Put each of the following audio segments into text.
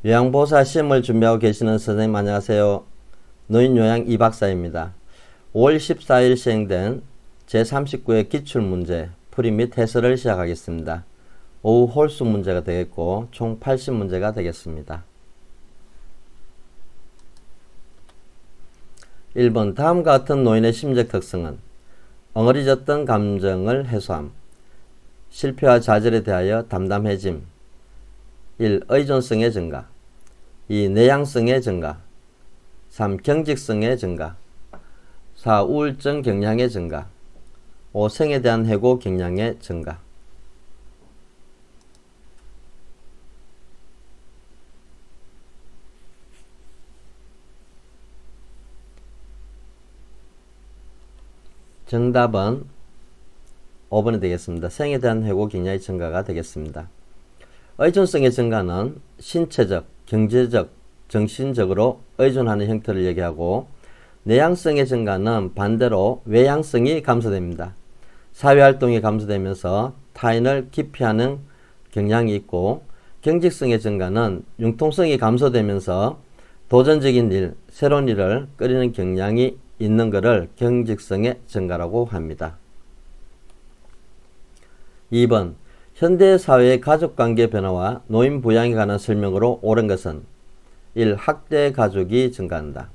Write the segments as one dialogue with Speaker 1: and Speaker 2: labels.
Speaker 1: 요양보호사 시험을 준비하고 계시는 선생님 안녕하세요. 노인요양 이박사입니다. 5월 14일 시행된 제39회 기출문제 풀이 및 해설을 시작하겠습니다. 오후 홀수 문제가 되겠고 총 80문제가 되겠습니다. 1번 다음과 같은 노인의 심적 특성은 엉어리졌던 감정을 해소함, 실패와 좌절에 대하여 담담해짐, 1. 의존성의 증가, 2. 내향성의 증가, 3. 경직성의 증가, 4. 우울증 경량의 증가, 5. 생에 대한 해고 경량의 증가. 정답은 5번이 되겠습니다. 생에 대한 해고 경량의 증가가 되겠습니다. 의존성의 증가는 신체적, 경제적, 정신적으로 의존하는 형태를 얘기하고, 내향성의 증가는 반대로 외향성이 감소됩니다. 사회활동이 감소되면서 타인을 기피하는 경향이 있고, 경직성의 증가는 융통성이 감소되면서 도전적인 일, 새로운 일을 끓이는 경향이 있는 것을 경직성의 증가라고 합니다. 2번 현대사회의 가족관계 변화와 노인 부양에 관한 설명으로 옳은 것은 1. 학대 가족이 증가한다.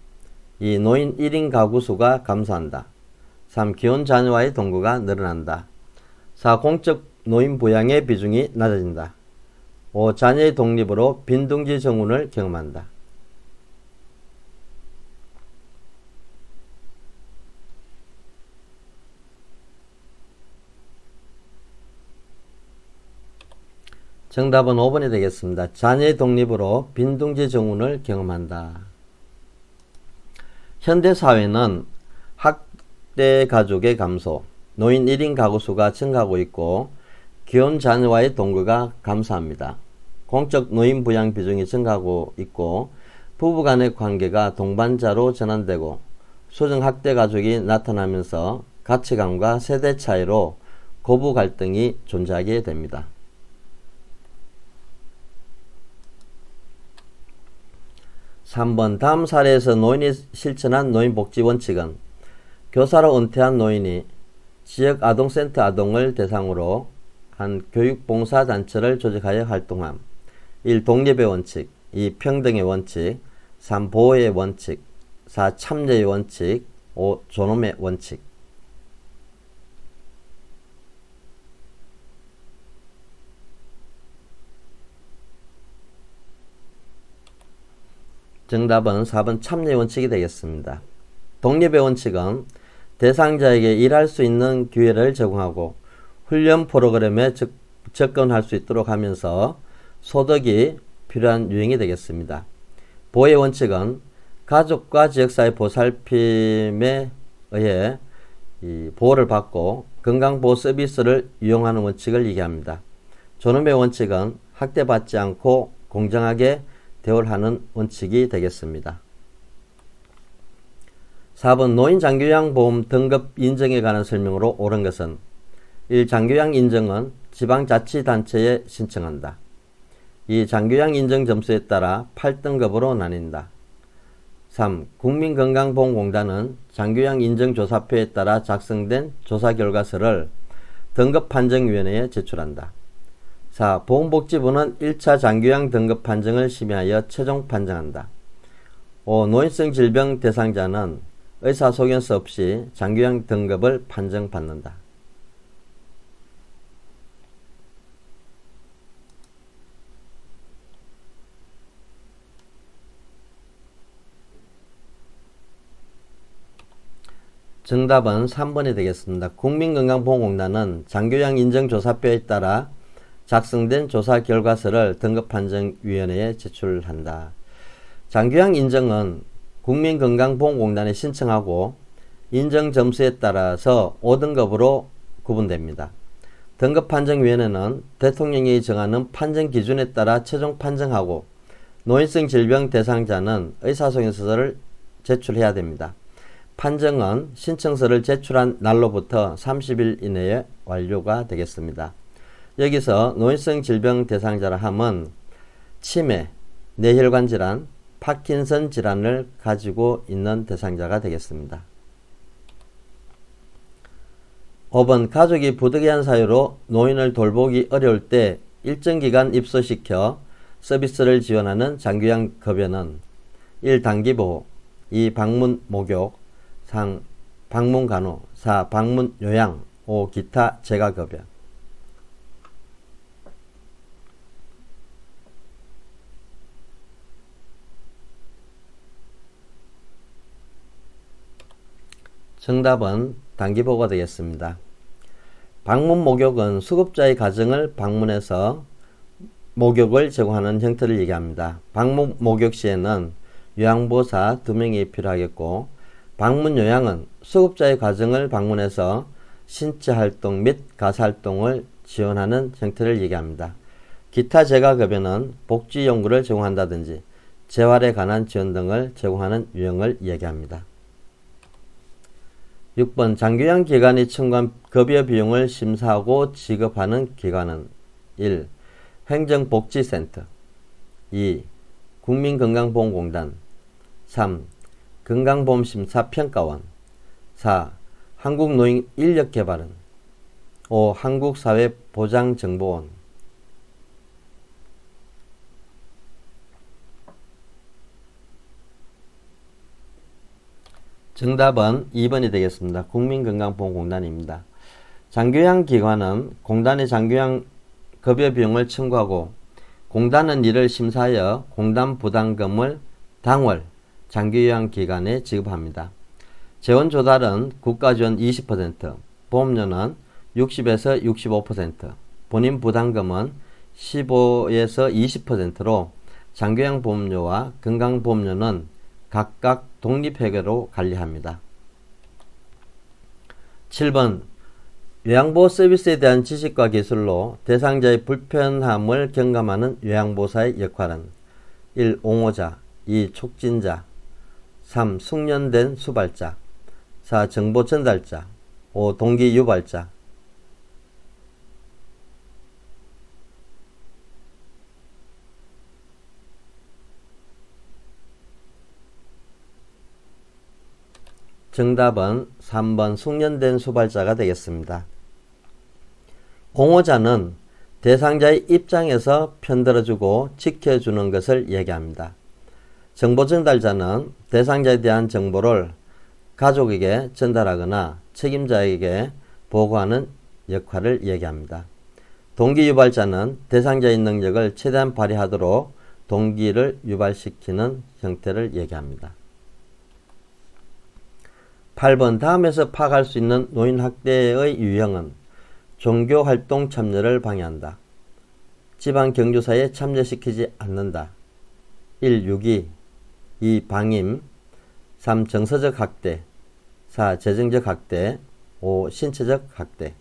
Speaker 1: 2. 노인 1인 가구 수가 감소한다. 3. 기혼 자녀와의 동거가 늘어난다. 4. 공적 노인 부양의 비중이 낮아진다. 5. 자녀의 독립으로 빈둥지 정운을 경험한다. 정답은 5번이 되겠습니다. 자녀의 독립으로 빈둥지 정운을 경험한다. 현대사회는 학대 가족의 감소, 노인 1인 가구 수가 증가하고 있고, 기혼 자녀와의 동거가 감소합니다. 공적 노인 부양 비중이 증가하고 있고, 부부 간의 관계가 동반자로 전환되고, 수정 학대 가족이 나타나면서 가치관과 세대 차이로 고부 갈등이 존재하게 됩니다. 3번 다음 사례에서 노인이 실천한 노인복지 원칙은 교사로 은퇴한 노인이 지역 아동센터 아동을 대상으로 한 교육봉사단체를 조직하여 활동함. 1. 독립의 원칙, 2. 평등의 원칙, 3. 보호의 원칙, 4. 참여의 원칙, 5. 존엄의 원칙. 정답은 4번 참여의 원칙이 되겠습니다. 독립의 원칙은 대상자에게 일할 수 있는 기회를 제공하고 훈련 프로그램에 접근할 수 있도록 하면서 소득이 필요한 유형이 되겠습니다. 보호의 원칙은 가족과 지역사회 보살핌에 의해 보호를 받고 건강보호 서비스를 이용하는 원칙을 얘기합니다. 존엄의 원칙은 학대받지 않고 공정하게 대우를 하는 원칙이 되겠습니다. 4번 노인 장기요양보험 등급 인정에 관한 설명으로 옳은 것은 1. 장기요양 인정은 지방자치단체에 신청한다. 2. 장기요양 인정 점수에 따라 8등급으로 나뉜다. 3. 국민건강보험공단은 장기요양 인정조사표에 따라 작성된 조사결과서를 등급판정위원회에 제출한다. 4. 보건복지부는 1차 장기요양 등급 판정을 심의하여 최종 판정한다. 5. 노인성 질병 대상자는 의사소견서 없이 장기요양 등급을 판정받는다. 정답은 3번이 되겠습니다. 국민건강보험공단은 장기요양 인정조사표에 따라 작성된 조사 결과서를 등급판정위원회에 제출한다. 장기요양 인정은 국민건강보험공단에 신청하고 인정 점수에 따라서 5등급으로 구분됩니다. 등급판정위원회는 대통령이 정하는 판정 기준에 따라 최종 판정하고 노인성 질병 대상자는 의사소견서를 제출해야 됩니다. 판정은 신청서를 제출한 날로부터 30일 이내에 완료가 되겠습니다. 여기서 노인성 질병 대상자라 함은 치매, 뇌혈관 질환, 파킨슨 질환을 가지고 있는 대상자가 되겠습니다. 5번 가족이 부득이한 사유로 노인을 돌보기 어려울 때 일정 기간 입소시켜 서비스를 지원하는 장기요양급여는 1. 단기보호, 2. 방문 목욕, 3. 방문 간호, 4. 방문 요양, 5. 기타 재가급여. 정답은 단기보호가 되겠습니다. 방문 목욕은 수급자의 가정을 방문해서 목욕을 제공하는 형태를 얘기합니다. 방문 목욕 시에는 요양보호사 2명이 필요하겠고, 방문 요양은 수급자의 가정을 방문해서 신체활동 및 가사활동을 지원하는 형태를 얘기합니다. 기타 재가급여는 복지 연구를 제공한다든지 재활에 관한 지원 등을 제공하는 유형을 얘기합니다. 6번 장기요양 기관이 청구한 급여 비용을 심사하고 지급하는 기관은 1. 행정복지센터, 2. 국민건강보험공단, 3. 건강보험심사평가원, 4. 한국노인인력개발원, 5. 한국사회보장정보원. 정답은 2번이 되겠습니다. 국민건강보험공단입니다. 장기요양기관은 공단의 장기요양 급여 비용을 청구하고 공단은 이를 심사하여 공단 부담금을 당월 장기요양기관에 지급합니다. 재원 조달은 국가지원 20%, 보험료는 60에서 65%, 본인 부담금은 15에서 20%로 장기요양 보험료와 건강보험료는 각각 독립회계로 관리합니다. 7번 요양보호 서비스에 대한 지식과 기술로 대상자의 불편함을 경감하는 요양보호사의 역할은 1. 옹호자, 2. 촉진자, 3. 숙련된 수발자, 4. 정보 전달자, 5. 동기 유발자. 정답은 3번 숙련된 수발자가 되겠습니다. 옹호자는 대상자의 입장에서 편들어주고 지켜주는 것을 얘기합니다. 정보 전달자는 대상자에 대한 정보를 가족에게 전달하거나 책임자에게 보고하는 역할을 얘기합니다. 동기 유발자는 대상자의 능력을 최대한 발휘하도록 동기를 유발시키는 형태를 얘기합니다. 8번 다음에서 파악할 수 있는 노인학대의 유형은 종교활동 참여를 방해한다. 집안 경조사에 참여시키지 않는다. 1. 유기, 2. 방임, 3. 정서적 학대, 4. 재정적 학대, 5. 신체적 학대.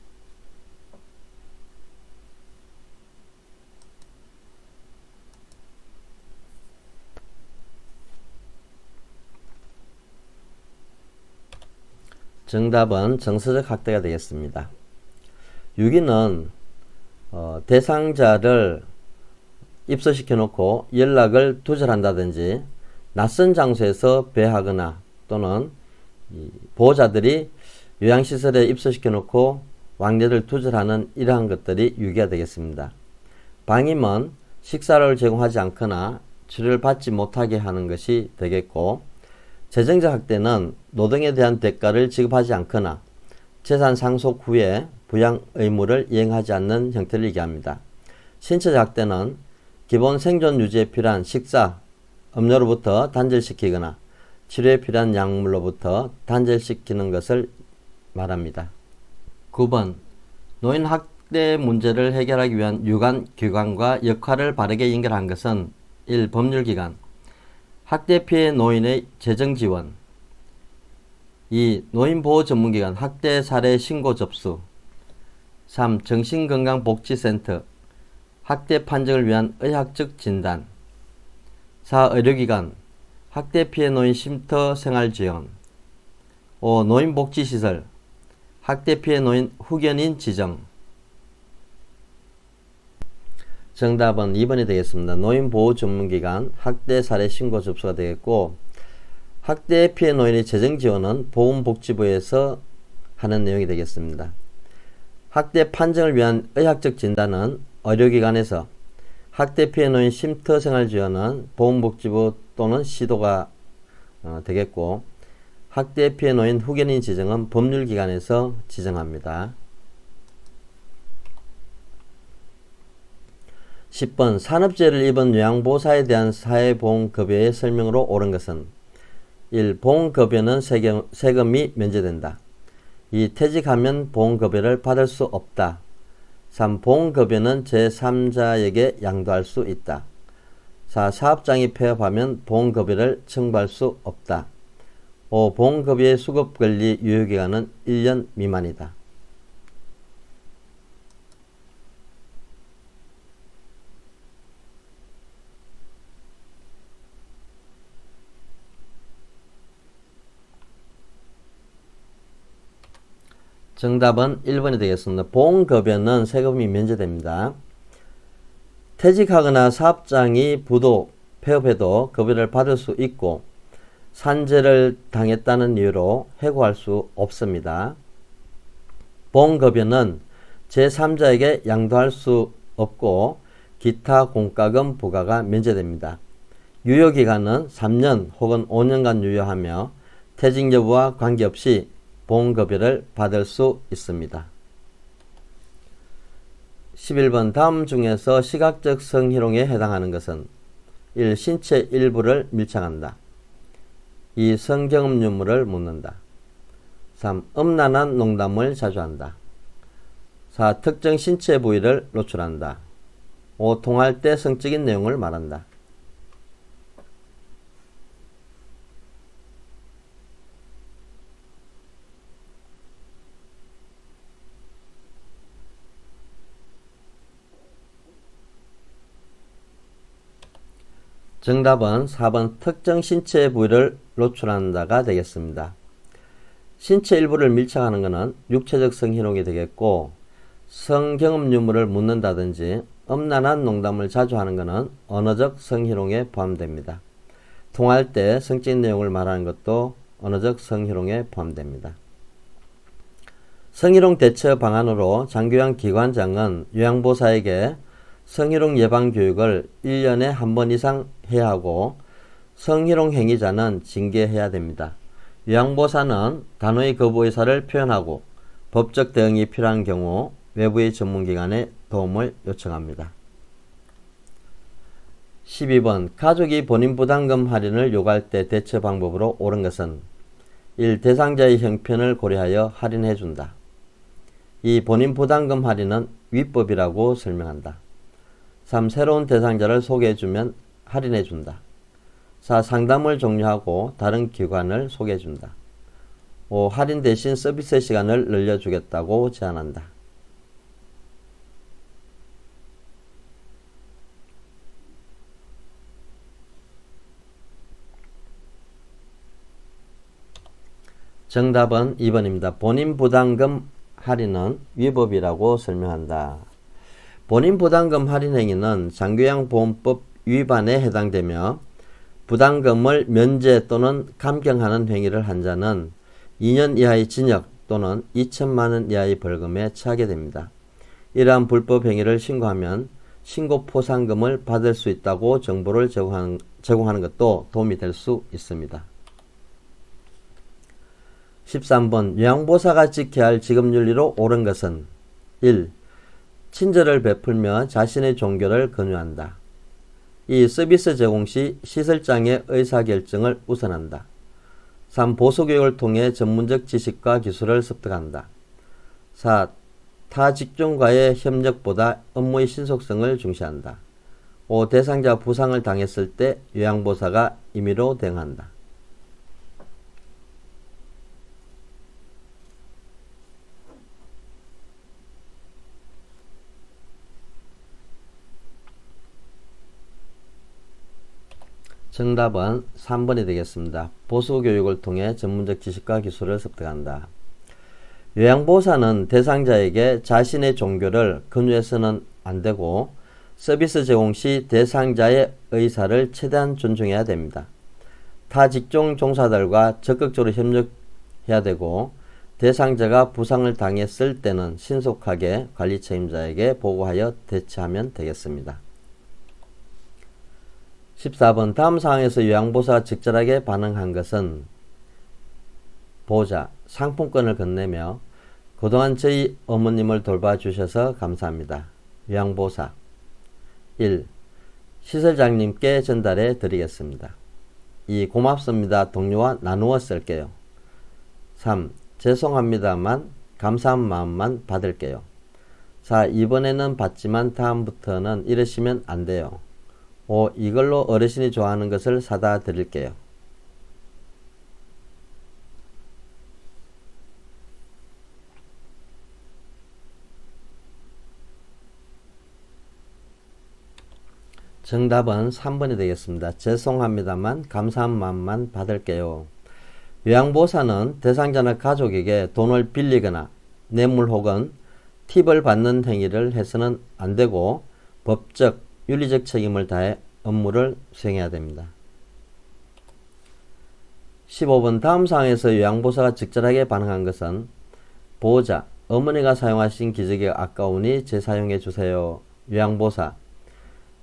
Speaker 1: 정답은 정서적 학대가 되겠습니다. 유기는 대상자를 입소시켜 놓고 연락을 두절한다든지 낯선 장소에서 배하거나 또는 보호자들이 요양시설에 입소시켜 놓고 왕래를 두절하는 이러한 것들이 유기가 되겠습니다. 방임은 식사를 제공하지 않거나 치료를 받지 못하게 하는 것이 되겠고, 재정적 학대는 노동에 대한 대가를 지급하지 않거나 재산 상속 후에 부양 의무를 이행하지 않는 형태를 얘기합니다. 신체적 학대는 기본 생존 유지에 필요한 식사, 음료로부터 단절시키거나 치료에 필요한 약물로부터 단절시키는 것을 말합니다. 9번 노인 학대 문제를 해결하기 위한 유관 기관과 역할을 바르게 연결한 것은 1. 법률기관, 학대 피해 노인의 재정 지원, 2. 노인보호 전문기관 학대 사례 신고 접수, 3. 정신건강복지센터 학대 판정을 위한 의학적 진단, 4. 의료기관 학대 피해 노인 쉼터 생활 지원, 5. 노인복지시설 학대 피해 노인 후견인 지정. 정답은 2번이 되겠습니다. 노인보호전문기관 학대 사례 신고 접수가 되겠고, 학대 피해 노인의 재정 지원은 보건복지부에서 하는 내용이 되겠습니다. 학대 판정을 위한 의학적 진단은 의료기관에서, 학대 피해 노인 쉼터 생활 지원은 보건복지부 또는 시도가 되겠고, 학대 피해 노인 후견인 지정은 법률기관에서 지정합니다. 10번 산업재해를 입은 요양보호사에 대한 사회보험급여의 설명으로 옳은 것은 1. 보험급여는 세금이 면제된다. 2. 퇴직하면 보험급여를 받을 수 없다. 3. 보험급여는 제3자에게 양도할 수 있다. 4. 사업장이 폐업하면 보험급여를 청구할 수 없다. 5. 보험급여의 수급권리 유효기간은 1년 미만이다. 정답은 1번이 되겠습니다. 보험급여는 세금이 면제됩니다. 퇴직하거나 사업장이 부도, 폐업해도 급여를 받을 수 있고 산재를 당했다는 이유로 해고할 수 없습니다. 보험급여는 제3자에게 양도할 수 없고 기타 공과금 부과가 면제됩니다. 유효기간은 3년 혹은 5년간 유효하며 퇴직 여부와 관계없이 보험급여를 받을 수 있습니다. 11번 다음 중에서 시각적 성희롱에 해당하는 것은 1. 신체 일부를 밀착한다. 2. 성경험 유무를 묻는다. 3. 음란한 농담을 자주 한다. 4. 특정 신체 부위를 노출한다. 5. 통화할 때 성적인 내용을 말한다. 정답은 4번 특정 신체 부위를 노출한다가 되겠습니다. 신체 일부를 밀착하는 것은 육체적 성희롱이 되겠고, 성경험 유무를 묻는다든지 음란한 농담을 자주 하는 것은 언어적 성희롱에 포함됩니다. 통화할 때 성적인 내용을 말하는 것도 언어적 성희롱에 포함됩니다. 성희롱 대처 방안으로 장교양 기관장은 요양보호사에게 성희롱 예방 교육을 1년에 한 번 이상 해야 하고 성희롱 행위자는 징계해야 됩니다. 요양보호사는 단호의 거부 의사를 표현하고 법적 대응이 필요한 경우 외부의 전문기관에 도움을 요청합니다. 12번 가족이 본인 부담금 할인을 요구할 때 대처 방법으로 옳은 것은 1. 대상자의 형편을 고려하여 할인해준다. 2. 본인 부담금 할인은 위법이라고 설명한다. 3. 새로운 대상자를 소개해주면 할인해준다. 4. 상담을 종료하고 다른 기관을 소개해준다. 5. 할인 대신 서비스 시간을 늘려주겠다고 제안한다. 정답은 2번입니다. 본인 부담금 할인은 위법이라고 설명한다. 본인 부담금 할인 행위는 장교양보험법 위반에 해당되며 부담금을 면제 또는 감경하는 행위를 한 자는 2년 이하의 징역 또는 2천만 원 이하의 벌금에 처하게 됩니다. 이러한 불법 행위를 신고하면 신고 포상금을 받을 수 있다고 정보를 제공하는 것도 도움이 될 수 있습니다. 13번 요양보호사가 지켜야 할 직업윤리로 옳은 것은 1. 친절을 베풀며 자신의 종교를 권유한다. 2. 서비스 제공 시 시설장의 의사결정을 우선한다. 3. 보수교육을 통해 전문적 지식과 기술을 습득한다. 4. 타 직종과의 협력보다 업무의 신속성을 중시한다. 5. 대상자 부상을 당했을 때 요양보호사가 임의로 대응한다. 정답은 3번이 되겠습니다. 보수교육을 통해 전문적 지식과 기술을 습득한다. 요양보호사는 대상자에게 자신의 종교를 권유해서는 안 되고 서비스 제공 시 대상자의 의사를 최대한 존중해야 됩니다. 타 직종 종사자들과 적극적으로 협력해야 되고 대상자가 부상을 당했을 때는 신속하게 관리 책임자에게 보고하여 대처하면 되겠습니다. 14번 다음 상황에서 요양보호사가 적절하게 반응한 것은 보호자, 상품권을 건네며 그동안 저희 어머님을 돌봐주셔서 감사합니다. 요양보호사 1. 시설장님께 전달해 드리겠습니다. 2. 고맙습니다. 동료와 나누어 쓸게요. 3. 죄송합니다만 감사한 마음만 받을게요. 4. 이번에는 받지만 다음부터는 이러시면 안 돼요. 5. 이걸로 어르신이 좋아하는 것을 사다 드릴게요. 정답은 3번이 되겠습니다. 죄송합니다만 감사한 마음만 받을게요. 요양보호사는 대상자나 가족에게 돈을 빌리거나 뇌물 혹은 팁을 받는 행위를 해서는 안 되고 법적, 윤리적 책임을 다해 업무를 수행해야 됩니다. 15번 다음 상황에서 요양보호사가 적절하게 반응한 것은 보호자, 어머니가 사용하신 기저귀가 아까우니 재사용해 주세요. 요양보호사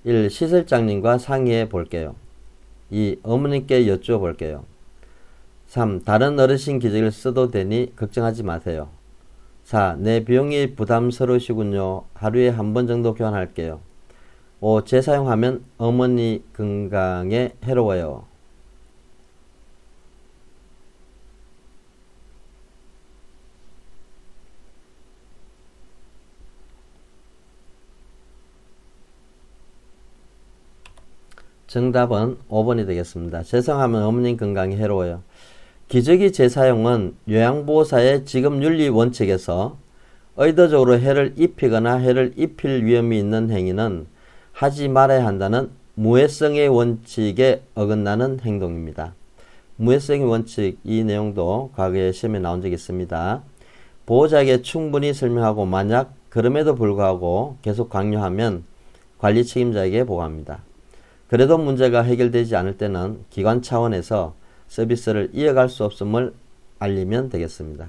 Speaker 1: 1. 시설장님과 상의해 볼게요. 2. 어머님께 여쭈어 볼게요. 3. 다른 어르신 기저귀를 써도 되니 걱정하지 마세요. 4. 내 비용이 부담스러우시군요. 하루에 한 번 정도 교환할게요. 5. 재사용하면 어머니 건강에 해로워요. 정답은 5번이 되겠습니다. 재사용하면 어머님 건강에 해로워요. 기저귀 재사용은 요양보호사의 직업윤리 원칙에서 의도적으로 해를 입히거나 해를 입힐 위험이 있는 행위는 하지 말아야 한다는 무해성의 원칙에 어긋나는 행동입니다. 무해성의 원칙, 이 내용도 과거에 시험에 나온 적이 있습니다. 보호자에게 충분히 설명하고 만약 그럼에도 불구하고 계속 강요하면 관리 책임자에게 보고합니다. 그래도 문제가 해결되지 않을 때는 기관 차원에서 서비스를 이어갈 수 없음을 알리면 되겠습니다.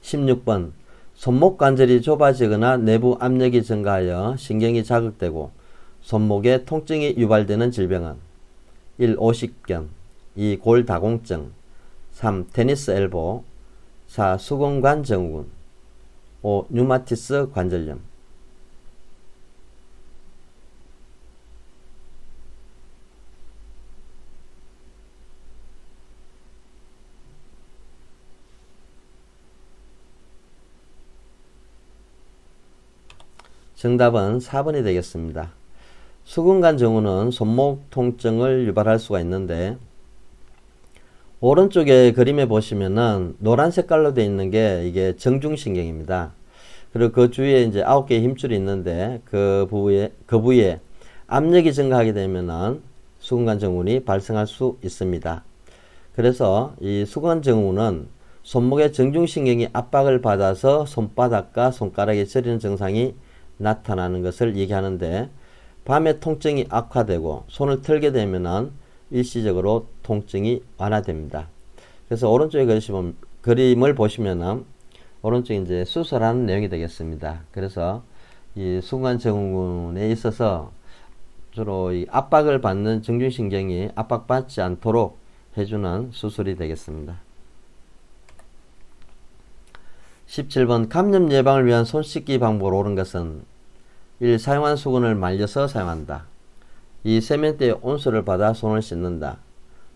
Speaker 1: 16번 손목 관절이 좁아지거나 내부 압력이 증가하여 신경이 자극되고 손목에 통증이 유발되는 질병은 1. 오십견 2. 골다공증 3. 테니스 엘보 4. 수근관 증후군 5. 류마티스 관절염 정답은 4번이 되겠습니다. 수근관 증후는 손목 통증을 유발할 수가 있는데 오른쪽에 그림에 보시면은 노란 색깔로 되어 있는 게 이게 정중신경입니다. 그리고 그 주위에 이제 9개의 힘줄이 있는데 그 부위에 압력이 증가하게 되면은 수근관 증후군이 발생할 수 있습니다. 그래서 이 수근관 증후군은 손목의 정중신경이 압박을 받아서 손바닥과 손가락이 저리는 증상이 나타나는 것을 얘기하는데 밤에 통증이 악화되고 손을 털게 되면은 일시적으로 통증이 완화됩니다. 그래서 오른쪽에 그림을 보시면은 오른쪽에 이제 수술하는 내용이 되겠습니다. 그래서 이 수근관 증후군에 있어서 주로 이 압박을 받는 정중신경이 압박받지 않도록 해주는 수술이 되겠습니다. 17번 감염 예방을 위한 손 씻기 방법으로 옳은 것은 1. 사용한 수건을 말려서 사용한다. 2. 세면대에 온수를 받아 손을 씻는다.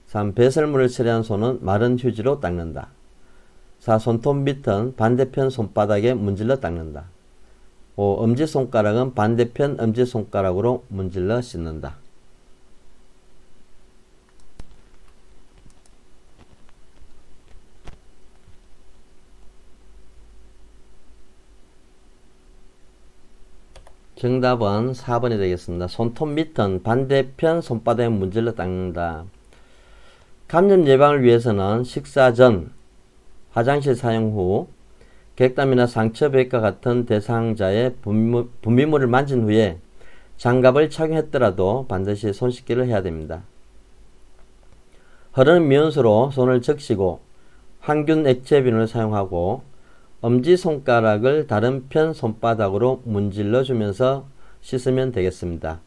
Speaker 1: 3. 배설물을 처리한 손은 마른 휴지로 닦는다. 4. 손톱 밑은 반대편 손바닥에 문질러 닦는다. 5. 엄지손가락은 반대편 엄지손가락으로 문질러 씻는다. 정답은 4번이 되겠습니다. 손톱 밑은 반대편 손바닥에 문질러 닦는다. 감염 예방을 위해서는 식사 전, 화장실 사용 후, 객담이나 상처백과 같은 대상자의 분비물을 만진 후에 장갑을 착용했더라도 반드시 손 씻기를 해야 됩니다. 흐르는 미온수로 손을 적시고 항균 액체 비누를 사용하고 엄지손가락을 다른 편 손바닥으로 문질러 주면서 씻으면 되겠습니다.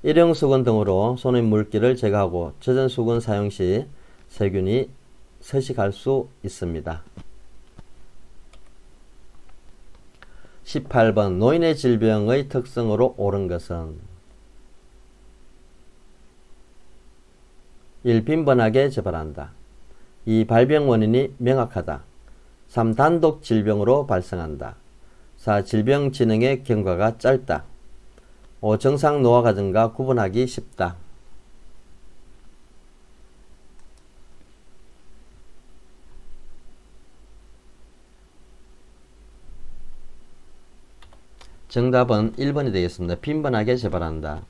Speaker 1: 일용 수건 등으로 손의 물기를 제거하고 젖은 수건 사용 시 세균이 서식할 수 있습니다. 18번 노인의 질병의 특성으로 옳은 것은 1. 빈번하게 재발한다. 2. 발병 원인이 명확하다. 3. 단독 질병으로 발생한다. 4. 질병 진행의 경과가 짧다. 5. 정상 노화 과정과 구분하기 쉽다. 정답은 1번이 되겠습니다. 빈번하게 재발한다.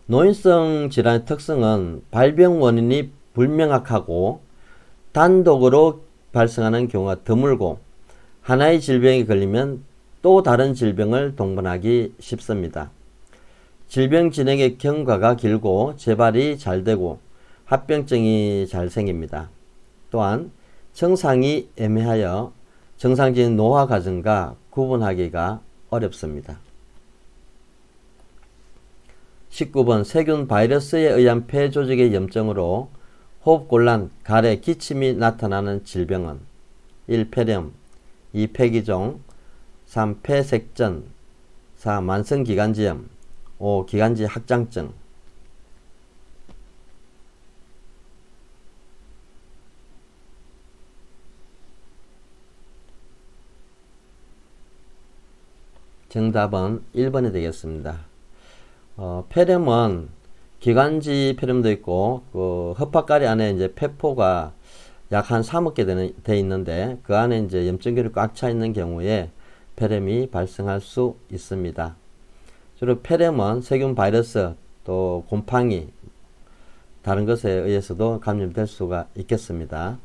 Speaker 1: 노인성 질환의 특성은 발병 원인이 불명확하고 단독으로 발생하는 경우가 드물고 하나의 질병에 걸리면 또 다른 질병을 동반하기 쉽습니다. 질병 진행의 경과가 길고 재발이 잘 되고 합병증이 잘 생깁니다. 또한 증상이 애매하여 정상적인 노화 과정과 구분하기가 어렵습니다. 19번 세균 바이러스에 의한 폐 조직의 염증으로 호흡곤란, 가래, 기침이 나타나는 질병은 1. 폐렴, 2. 폐기종, 3. 폐색전, 4. 만성기관지염, 5. 기관지 확장증. 정답은 1번이 되겠습니다. 폐렴은 기관지 폐렴도 있고 그 흡합가리 안에 이제 폐포가 약 한 3억 개 돼 있는데 그 안에 이제 염증균이 꽉 차 있는 경우에 폐렴이 발생할 수 있습니다. 주로 폐렴은 세균 바이러스 또 곰팡이 다른 것에 의해서도 감염될 수가 있겠습니다.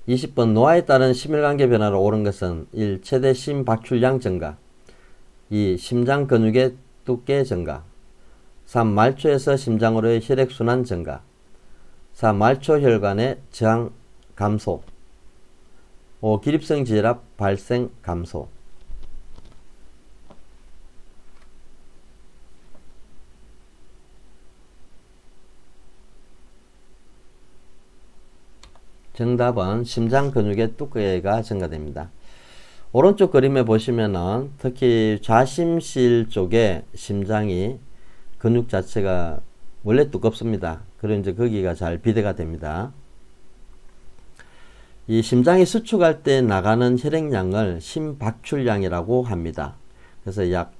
Speaker 1: 20번 노화에 따른 심혈관계 변화로 옳은 것은 1. 최대 심박출량 증가 2. 심장 근육의 두께 증가 3. 말초에서 심장으로의 혈액순환 증가 4. 말초혈관의 저항 감소 5. 기립성 지혈압 발생 감소. 정답은 심장 근육의 두께가 증가됩니다. 오른쪽 그림에 보시면은 특히 좌심실 쪽에 심장이 근육 자체가 원래 두껍습니다. 그리고 이제 거기가 잘 비대가 됩니다. 이 심장이 수축할 때 나가는 혈액량을 심박출량이라고 합니다. 그래서 약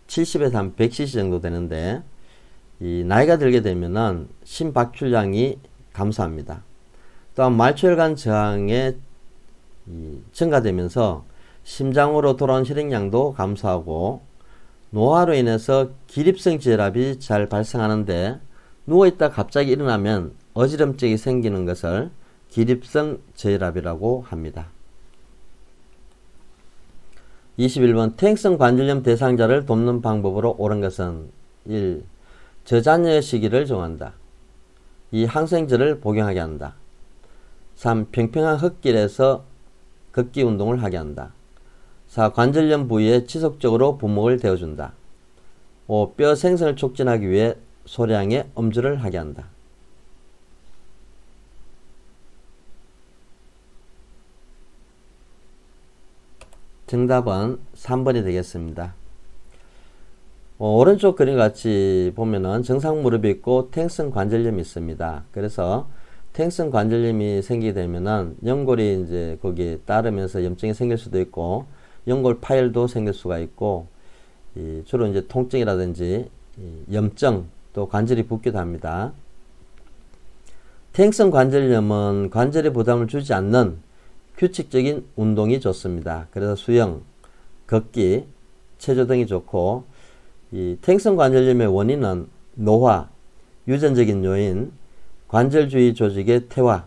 Speaker 1: 70에서 한 100cc 정도 되는데 이 나이가 들게 되면은 심박출량이 감소합니다. 또한 말초혈관 저항에 증가되면서 심장으로 돌아온 혈액량도 감소하고 노화로 인해서 기립성 지혈압이 잘 발생하는데 누워있다 갑자기 일어나면 어지럼증이 생기는 것을 기립성 저혈압이라고 합니다. 21번 퇴행성 관절염 대상자를 돕는 방법으로 옳은 것은 1. 저잔여 시기를 정한다. 2. 항생제를 복용하게 한다. 3. 평평한 흙길에서 걷기 운동을 하게 한다. 4. 관절염 부위에 지속적으로 부목을 대어준다. 5. 뼈 생성을 촉진하기 위해 소량의 엄주를 하게 한다. 정답은 3번이 되겠습니다. 오른쪽 그림 같이 보면은 정상 무릎이 있고 퇴행성 관절염이 있습니다. 그래서 퇴행성 관절염이 생기게 되면은 연골이 이제 거기에 따르면서 염증이 생길 수도 있고 연골 파열도 생길 수가 있고 주로 이제 통증이라든지 염증 또 관절이 붓기도 합니다. 퇴행성 관절염은 관절에 부담을 주지 않는 규칙적인 운동이 좋습니다. 그래서 수영, 걷기, 체조 등이 좋고 이 퇴행성 관절염의 원인은 노화, 유전적인 요인, 관절주위 조직의 퇴화,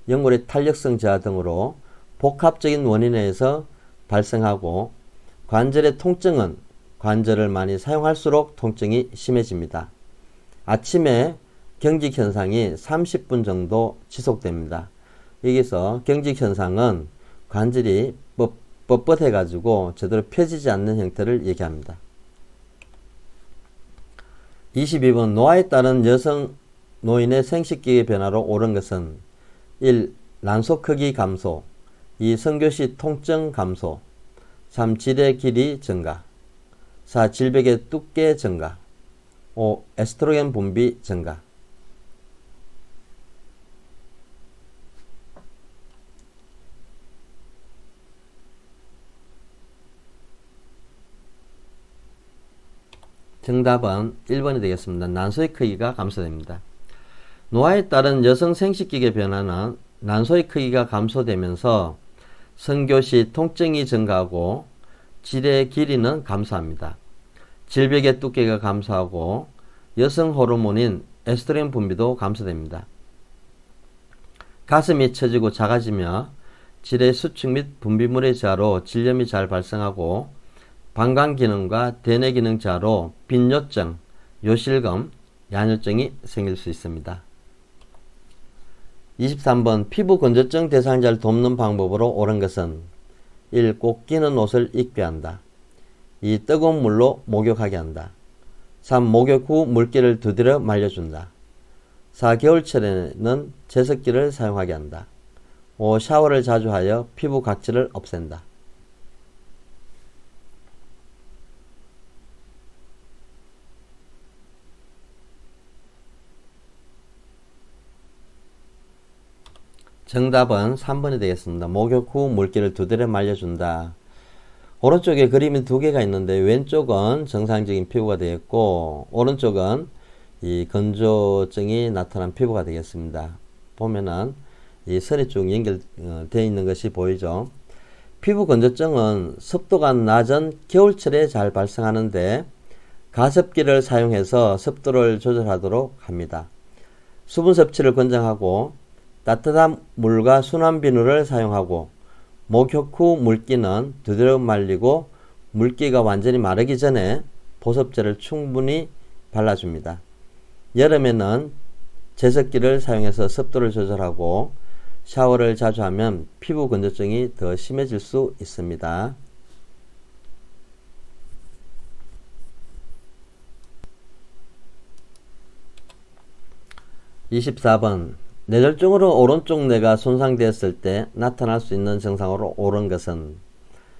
Speaker 1: 연골의 탄력성 저하 등으로 복합적인 원인에 의해서 발생하고, 관절의 통증은 관절을 많이 사용할수록 통증이 심해집니다. 아침에 경직 현상이 30분 정도 지속됩니다. 여기서 경직 현상은 관절이 뻣뻣해 가지고 제대로 펴지지 않는 형태를 얘기합니다. 22번 노화에 따른 여성 노인의 생식기의 변화로 옳은 것은 1. 난소 크기 감소, 2. 성교시 통증 감소, 3. 질의 길이 증가, 4. 질벽의 두께 증가, 5. 에스트로겐 분비 증가. 정답은 1번이 되겠습니다. 난소의 크기가 감소됩니다. 노화에 따른 여성 생식기의 변화는 난소의 크기가 감소되면서 성교시 통증이 증가하고 질의 길이는 감소합니다. 질벽의 두께가 감소하고 여성 호르몬인 에스트로겐 분비도 감소됩니다. 가슴이 처지고 작아지며 질의 수축 및 분비물의 저하로 질염이 잘 발생하고 방광 기능과 대뇌 기능 저하로 빈뇨증, 요실금, 야뇨증이 생길 수 있습니다. 23번 피부 건조증 대상자를 돕는 방법으로 옳은 것은 1. 꼭 끼는 옷을 입게 한다. 2. 뜨거운 물로 목욕하게 한다. 3. 목욕 후 물기를 두드려 말려준다. 4. 겨울철에는 제습기를 사용하게 한다. 5. 샤워를 자주 하여 피부 각질을 없앤다. 정답은 3번이 되겠습니다. 목욕 후 물기를 두드려 말려준다. 오른쪽에 그림이 두 개가 있는데 왼쪽은 정상적인 피부가 되겠고 오른쪽은 이 건조증이 나타난 피부가 되겠습니다. 보면은 이 선이 쭉 연결되어 있는 것이 보이죠. 피부 건조증은 습도가 낮은 겨울철에 잘 발생하는데 가습기를 사용해서 습도를 조절하도록 합니다. 수분 섭취를 권장하고 따뜻한 물과 순한 비누를 사용하고 목욕 후 물기는 두드려 말리고 물기가 완전히 마르기 전에 보습제를 충분히 발라줍니다. 여름에는 제습기를 사용해서 습도를 조절하고 샤워를 자주 하면 피부 건조증이 더 심해질 수 있습니다. 24번 뇌졸중으로 오른쪽 뇌가 손상되었을 때 나타날 수 있는 증상으로 옳은 것은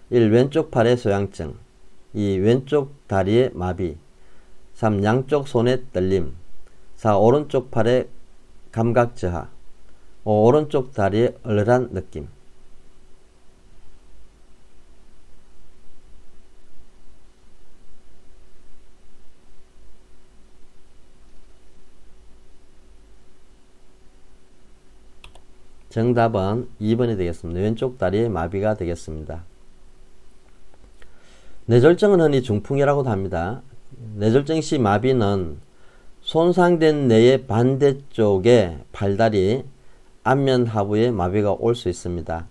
Speaker 1: 1. 왼쪽 팔의 소양증, 2. 왼쪽 다리의 마비, 3. 양쪽 손의 떨림, 4. 오른쪽 팔의 감각 저하, 5. 오른쪽 다리의 얼얼한 느낌. 정답은 2번이 되겠습니다. 왼쪽 다리의 마비가 되겠습니다. 뇌졸중은 흔히 중풍이라고도 합니다. 뇌졸중 시 마비는 손상된 뇌의 반대쪽에 팔다리, 안면 하부에 마비가 올 수 있습니다.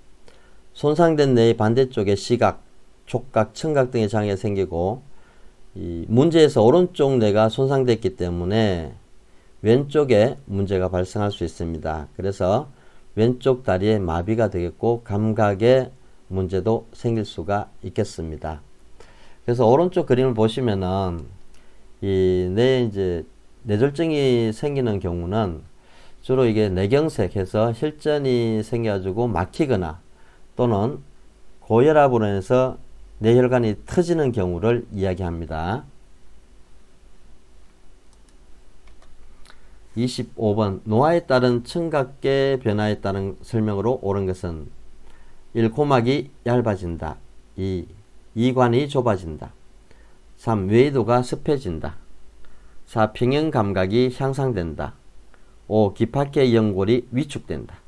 Speaker 1: 손상된 뇌의 반대쪽에 시각, 촉각, 청각 등의 장애가 생기고 이 문제에서 오른쪽 뇌가 손상됐기 때문에 왼쪽에 문제가 발생할 수 있습니다. 그래서 왼쪽 다리에 마비가 되겠고 감각에 문제도 생길 수가 있겠습니다. 그래서 오른쪽 그림을 보시면은 이 뇌졸중이 생기는 경우는 주로 이게 뇌경색해서 혈전이 생겨가지고 막히거나 또는 고혈압으로 인해서 뇌혈관이 터지는 경우를 이야기합니다. 25번 노화에 따른 청각계 변화에 따른 설명으로 옳은 것은 1. 고막이 얇아진다. 2. 이관이 좁아진다. 3. 외도가 습해진다. 4. 평형 감각이 향상된다. 5. 기파계 연골이 위축된다.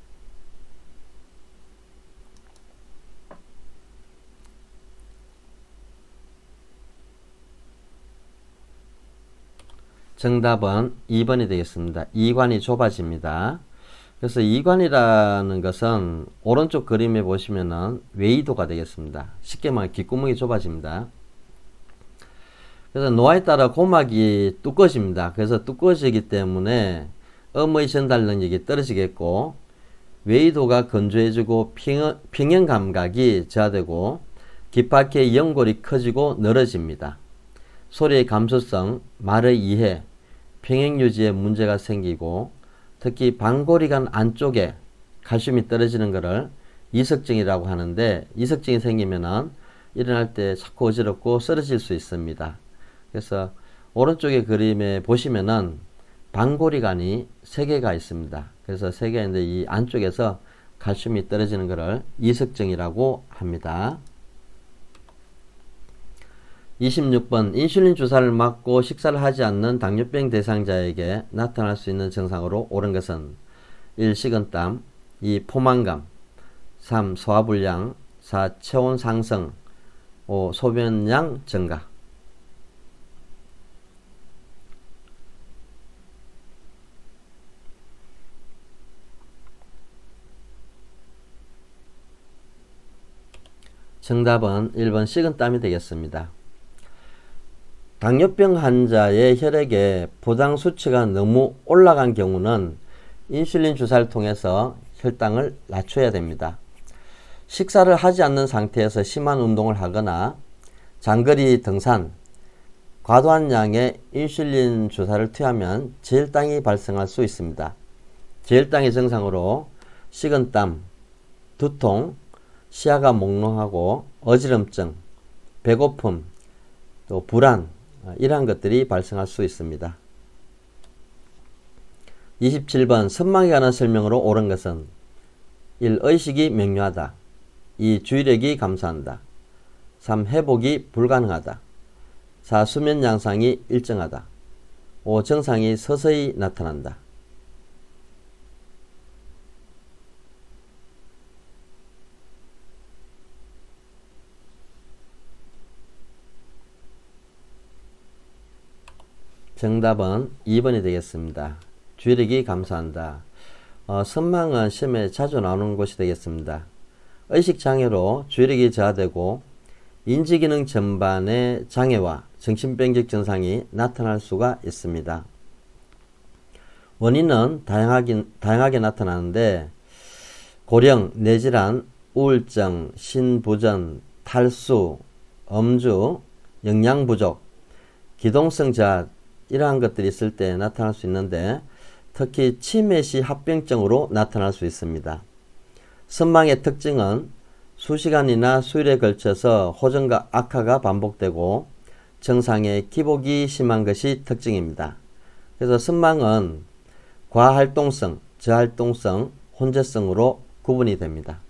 Speaker 1: 정답은 2번이 되겠습니다. 이관이 좁아집니다. 그래서 이관이라는 것은 오른쪽 그림에 보시면은 웨이도가 되겠습니다. 쉽게 말하면 귓구멍이 좁아집니다. 그래서 노화에 따라 고막이 두꺼워집니다. 그래서 두꺼워지기 때문에 음의 전달 능력이 떨어지겠고, 웨이도가 건조해지고 평형 감각이 저하되고 귀 밖의 연골이 커지고 늘어집니다. 소리의 감수성, 말의 이해, 평형 유지에 문제가 생기고 특히 방골이관 안쪽에 칼슘이 떨어지는 것을 이석증이라고 하는데, 이석증이 생기면은 일어날 때 자꾸 어지럽고 쓰러질 수 있습니다. 그래서 오른쪽의 그림에 보시면은 방골이관이 3개가 있습니다. 그래서 3개가 있는데 이 안쪽에서 칼슘이 떨어지는 것을 이석증이라고 합니다. 26번 인슐린 주사를 맞고 식사를 하지 않는 당뇨병 대상자에게 나타날 수 있는 증상으로 옳은 것은 1. 식은땀, 2. 포만감, 3. 소화불량, 4. 체온 상승, 5. 소변량 증가. 정답은 1번 식은땀이 되겠습니다. 당뇨병 환자의 혈액에 포장 수치가 너무 올라간 경우는 인슐린 주사를 통해서 혈당을 낮춰야 됩니다. 식사를 하지 않는 상태에서 심한 운동을 하거나 장거리 등산, 과도한 양의 인슐린 주사를 투여하면 저혈당이 발생할 수 있습니다. 저혈당의 증상으로 식은땀, 두통, 시야가 몽롱하고 어지럼증, 배고픔, 또 불안, 이러한 것들이 발생할 수 있습니다. 27번 선망에 관한 설명으로 옳은 것은 1. 의식이 명료하다, 2. 주의력이 감소한다, 3. 회복이 불가능하다, 4. 수면 양상이 일정하다, 5. 증상이 서서히 나타난다. 정답은 2번이 되겠습니다. 주의력이 감소한다. 선망은 시험에 자주 나오는 것이 되겠습니다. 의식장애로 주의력이 저하되고 인지기능 전반의 장애와 정신병적 증상이 나타날 수가 있습니다. 원인은 다양하게 나타나는데 고령, 뇌질환, 우울증, 신부전, 탈수, 음주, 영양부족, 기동성 저하, 이러한 것들이 있을 때 나타날 수 있는데 특히 치매 시 합병증으로 나타날 수 있습니다. 선망의 특징은 수시간이나 수일에 걸쳐서 호전과 악화가 반복되고 증상의 기복이 심한 것이 특징입니다. 그래서 선망은 과활동성, 저활동성, 혼재성으로 구분이 됩니다.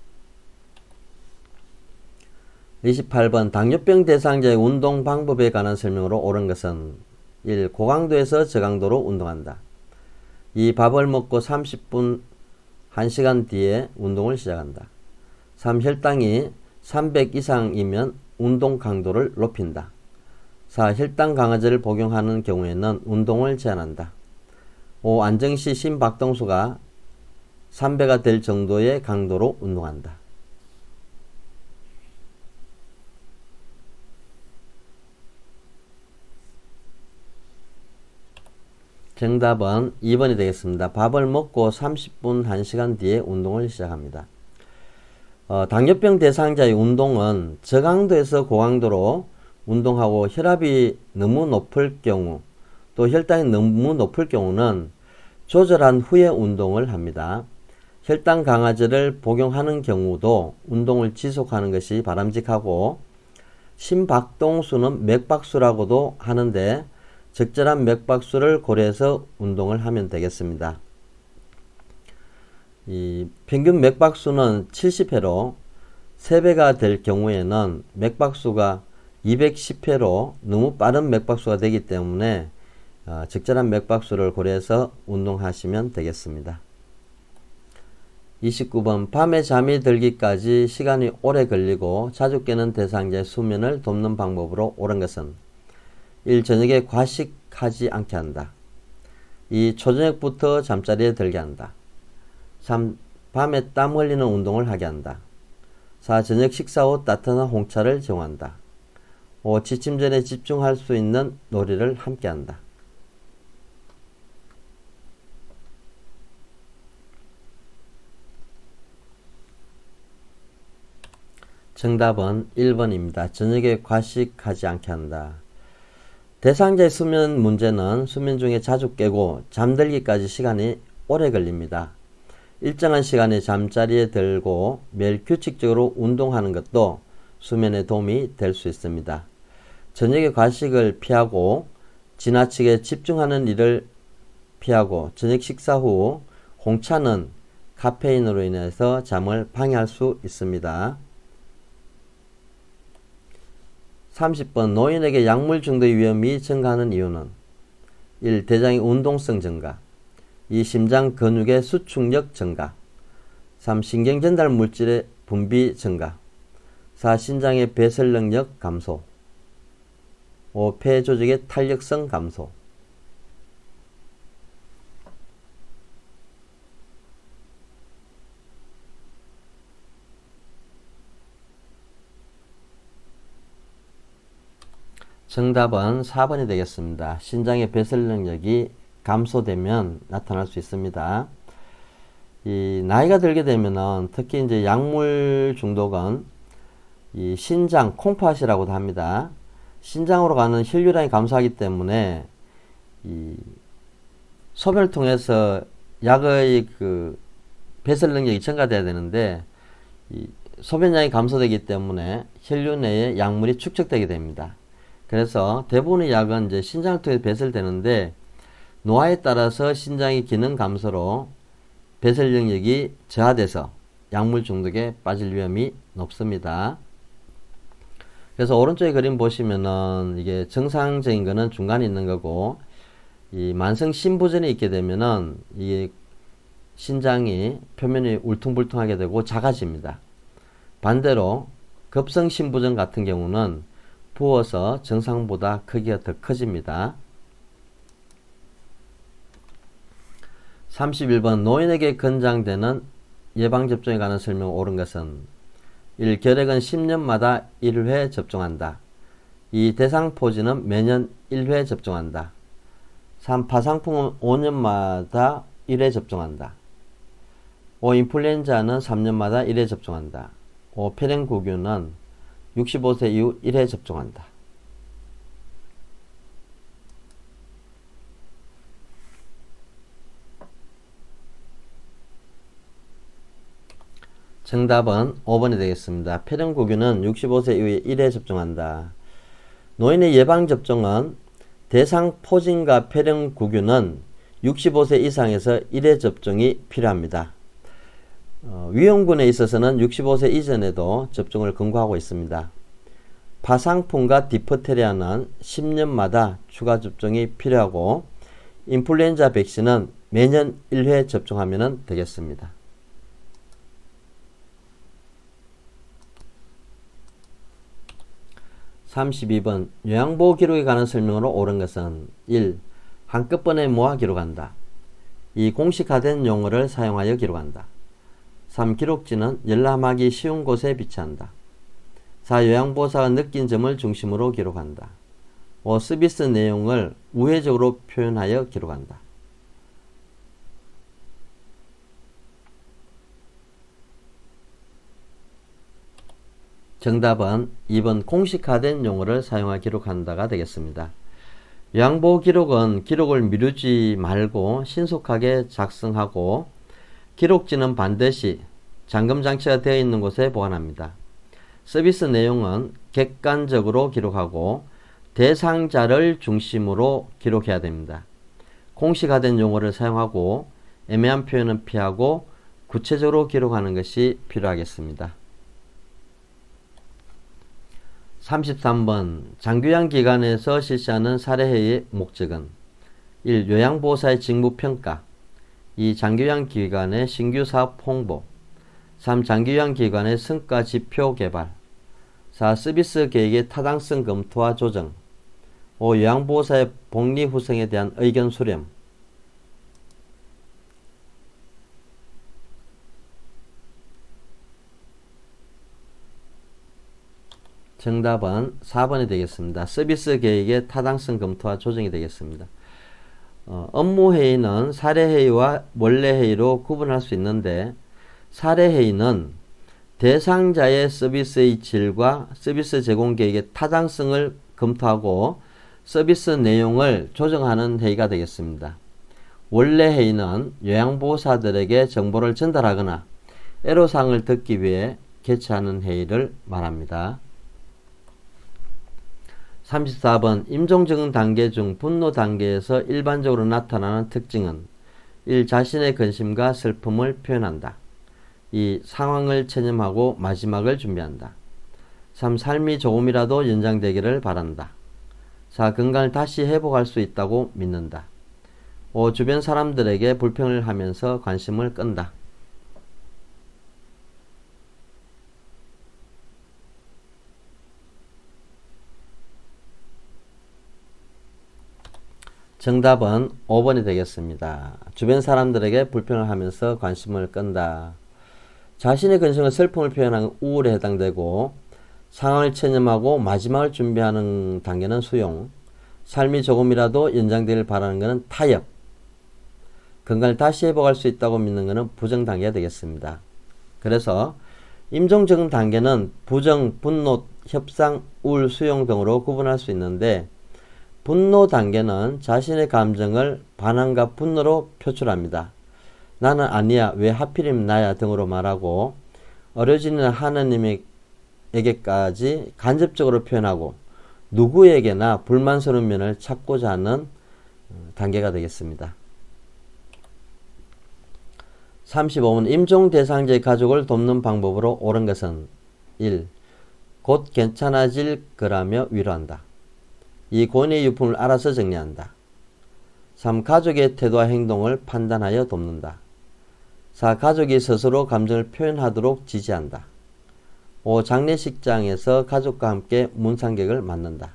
Speaker 1: 28번 당뇨병 대상자의 운동 방법에 관한 설명으로 옳은 것은 1. 고강도에서 저강도로 운동한다. 2. 밥을 먹고 30분 1시간 뒤에 운동을 시작한다. 3. 혈당이 300 이상이면 운동 강도를 높인다. 4. 혈당 강화제를 복용하는 경우에는 운동을 제한한다. 5. 안정시 심박동수가 3배가 될 정도의 강도로 운동한다. 정답은 2번이 되겠습니다. 밥을 먹고 30분 1시간 뒤에 운동을 시작합니다. 당뇨병 대상자의 운동은 저강도에서 고강도로 운동하고 혈압이 너무 높을 경우 또 혈당이 너무 높을 경우는 조절한 후에 운동을 합니다. 혈당 강화제를 복용하는 경우도 운동을 지속하는 것이 바람직하고 심박동수는 맥박수라고도 하는데 적절한 맥박수를 고려해서 운동을 하면 되겠습니다. 이 평균 맥박수는 70회로 3배가 될 경우에는 맥박수가 210회로 너무 빠른 맥박수가 되기 때문에 적절한 맥박수를 고려해서 운동하시면 되겠습니다. 29번 밤에 잠이 들기까지 시간이 오래 걸리고 자주 깨는 대상자의 수면을 돕는 방법으로 옳은 것은 1. 저녁에 과식하지 않게 한다. 2. 초저녁부터 잠자리에 들게 한다. 3. 밤에 땀 흘리는 운동을 하게 한다. 4. 저녁 식사 후 따뜻한 홍차를 제공한다. 5. 지침 전에 집중할 수 있는 놀이를 함께 한다. 정답은 1번입니다. 저녁에 과식하지 않게 한다. 대상자의 수면 문제는 수면 중에 자주 깨고 잠들기까지 시간이 오래 걸립니다. 일정한 시간에 잠자리에 들고 매일 규칙적으로 운동하는 것도 수면에 도움이 될 수 있습니다. 저녁에 과식을 피하고 지나치게 집중하는 일을 피하고 저녁 식사 후 홍차는 카페인으로 인해서 잠을 방해할 수 있습니다. 30번 노인에게 약물 중독 위험이 증가하는 이유는 1. 대장의 운동성 증가 2. 심장 근육의 수축력 증가 3. 신경전달 물질의 분비 증가 4. 신장의 배설 능력 감소 5. 폐 조직의 탄력성 감소. 정답은 4번이 되겠습니다. 신장의 배설 능력이 감소되면 나타날 수 있습니다. 이 나이가 들게 되면은 특히 이제 약물 중독은 이 신장 콩팥이라고도 합니다. 신장으로 가는 혈류량이 감소하기 때문에 이 소변을 통해서 약의 그 배설 능력이 증가돼야 되는데 이 소변량이 감소되기 때문에 혈류 내에 약물이 축적되게 됩니다. 그래서 대부분의 약은 이제 신장을 통해 배설되는데 노화에 따라서 신장의 기능 감소로 배설 능력이 저하돼서 약물 중독에 빠질 위험이 높습니다. 그래서 오른쪽에 그림 보시면은 이게 정상적인 거는 중간에 있는 거고 이 만성 신부전이 있게 되면은 이게 신장이 표면이 울퉁불퉁하게 되고 작아집니다. 반대로 급성 신부전 같은 경우는 부어서 정상보다 크기가 더 커집니다. 31번 노인에게 권장되는 예방접종에 관한 설명 옳은 것은 1. 결핵은 10년마다 1회 접종한다. 2. 대상포진은 매년 1회 접종한다. 3. 파상풍은 5년마다 1회 접종한다. 5. 인플루엔자는 3년마다 1회 접종한다. 5. 폐렴구균은 65세 이후 1회 접종한다. 정답은 5번이 되겠습니다. 폐렴구균은 65세 이후에 1회 접종한다. 노인의 예방접종은 대상포진과 폐렴구균은 65세 이상에서 1회 접종이 필요합니다. 위험군에 있어서는 65세 이전에도 접종을 권고하고 있습니다. 파상풍과 디프테리아는 10년마다 추가 접종이 필요하고 인플루엔자 백신은 매년 1회 접종하면 되겠습니다. 32번 요양보호 기록에 관한 설명으로 옳은 것은 1. 한꺼번에 모아 기록한다. 2. 공식화된 용어를 사용하여 기록한다. 3. 기록지는 열람하기 쉬운 곳에 비치한다. 4. 요양보호사가 느낀 점을 중심으로 기록한다. 5. 서비스 내용을 우회적으로 표현하여 기록한다. 정답은 2번 공식화된 용어를 사용하여 기록한다가 되겠습니다. 요양보호 기록은 기록을 미루지 말고 신속하게 작성하고 기록지는 반드시 잠금장치가 되어 있는 곳에 보관합니다. 서비스 내용은 객관적으로 기록하고 대상자를 중심으로 기록해야 됩니다. 공식화된 용어를 사용하고 애매한 표현은 피하고 구체적으로 기록하는 것이 필요하겠습니다. 33번 장교양기관에서 실시하는 사례회의 목적은 1. 요양보호사의 직무평가 2. 장교양기관의 신규 사업 홍보 3. 장교양기관의 성과지표 개발 4. 서비스 계획의 타당성 검토와 조정 5. 요양보호사의 복리 후생에 대한 의견 수렴 정답은 4번이 되겠습니다. 서비스 계획의 타당성 검토와 조정이 되겠습니다. 업무회의는 사례회의와 원래회의로 구분할 수 있는데 사례회의는 대상자의 서비스의 질과 서비스 제공 계획의 타당성을 검토하고 서비스 내용을 조정하는 회의가 되겠습니다. 원래회의는 요양보호사들에게 정보를 전달하거나 애로사항을 듣기 위해 개최하는 회의를 말합니다. 34번 임종 단계 중 분노 단계에서 일반적으로 나타나는 특징은 1. 자신의 근심과 슬픔을 표현한다. 2. 상황을 체념하고 마지막을 준비한다. 3. 삶이 조금이라도 연장되기를 바란다. 4. 건강을 다시 회복할 수 있다고 믿는다. 5. 주변 사람들에게 불평을 하면서 관심을 끈다. 정답은 5번이 되겠습니다. 주변 사람들에게 불평을 하면서 관심을 끈다. 자신의 근심과 슬픔을 표현하는 우울에 해당되고 상황을 체념하고 마지막을 준비하는 단계는 수용, 삶이 조금이라도 연장되길 바라는 것은 타협, 건강을 다시 회복할 수 있다고 믿는 것은 부정 단계가 되겠습니다. 그래서 임종 단계는 부정, 분노, 협상, 우울, 수용 등으로 구분할 수 있는데 분노 단계는 자신의 감정을 반항과 분노로 표출합니다. 나는 아니야, 왜 하필이면 나야 등으로 말하고 어려지는 하느님에게까지 간접적으로 표현하고 누구에게나 불만스러운 면을 찾고자 하는 단계가 되겠습니다. 35번 임종 대상자의 가족을 돕는 방법으로 옳은 것은 1. 곧 괜찮아질 거라며 위로한다. 2. 권위의 유품을 알아서 정리한다. 3. 가족의 태도와 행동을 판단하여 돕는다. 4. 가족이 스스로 감정을 표현하도록 지지한다. 5. 장례식장에서 가족과 함께 문상객을 맞는다.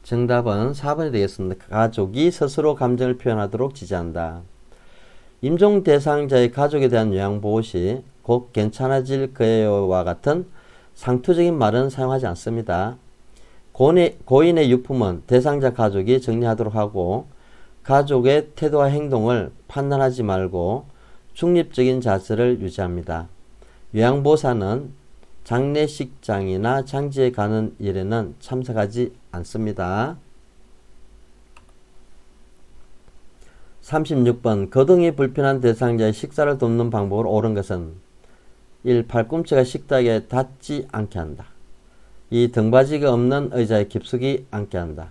Speaker 1: 정답은 4번이 되겠습니다. 가족이 스스로 감정을 표현하도록 지지한다. 임종 대상자의 가족에 대한 요양보호 시 곧 괜찮아질 거예요와 같은 상투적인 말은 사용하지 않습니다. 고인의 유품은 대상자 가족이 정리하도록 하고 가족의 태도와 행동을 판단하지 말고 중립적인 자세를 유지합니다. 요양보호사는 장례식장이나 장지에 가는 일에는 참석하지 않습니다. 36번 거동이 불편한 대상자의 식사를 돕는 방법으로 옳은 것은 1. 팔꿈치가 식탁에 닿지 않게 한다. 2. 등받이가 없는 의자에 깊숙이 앉게 한다.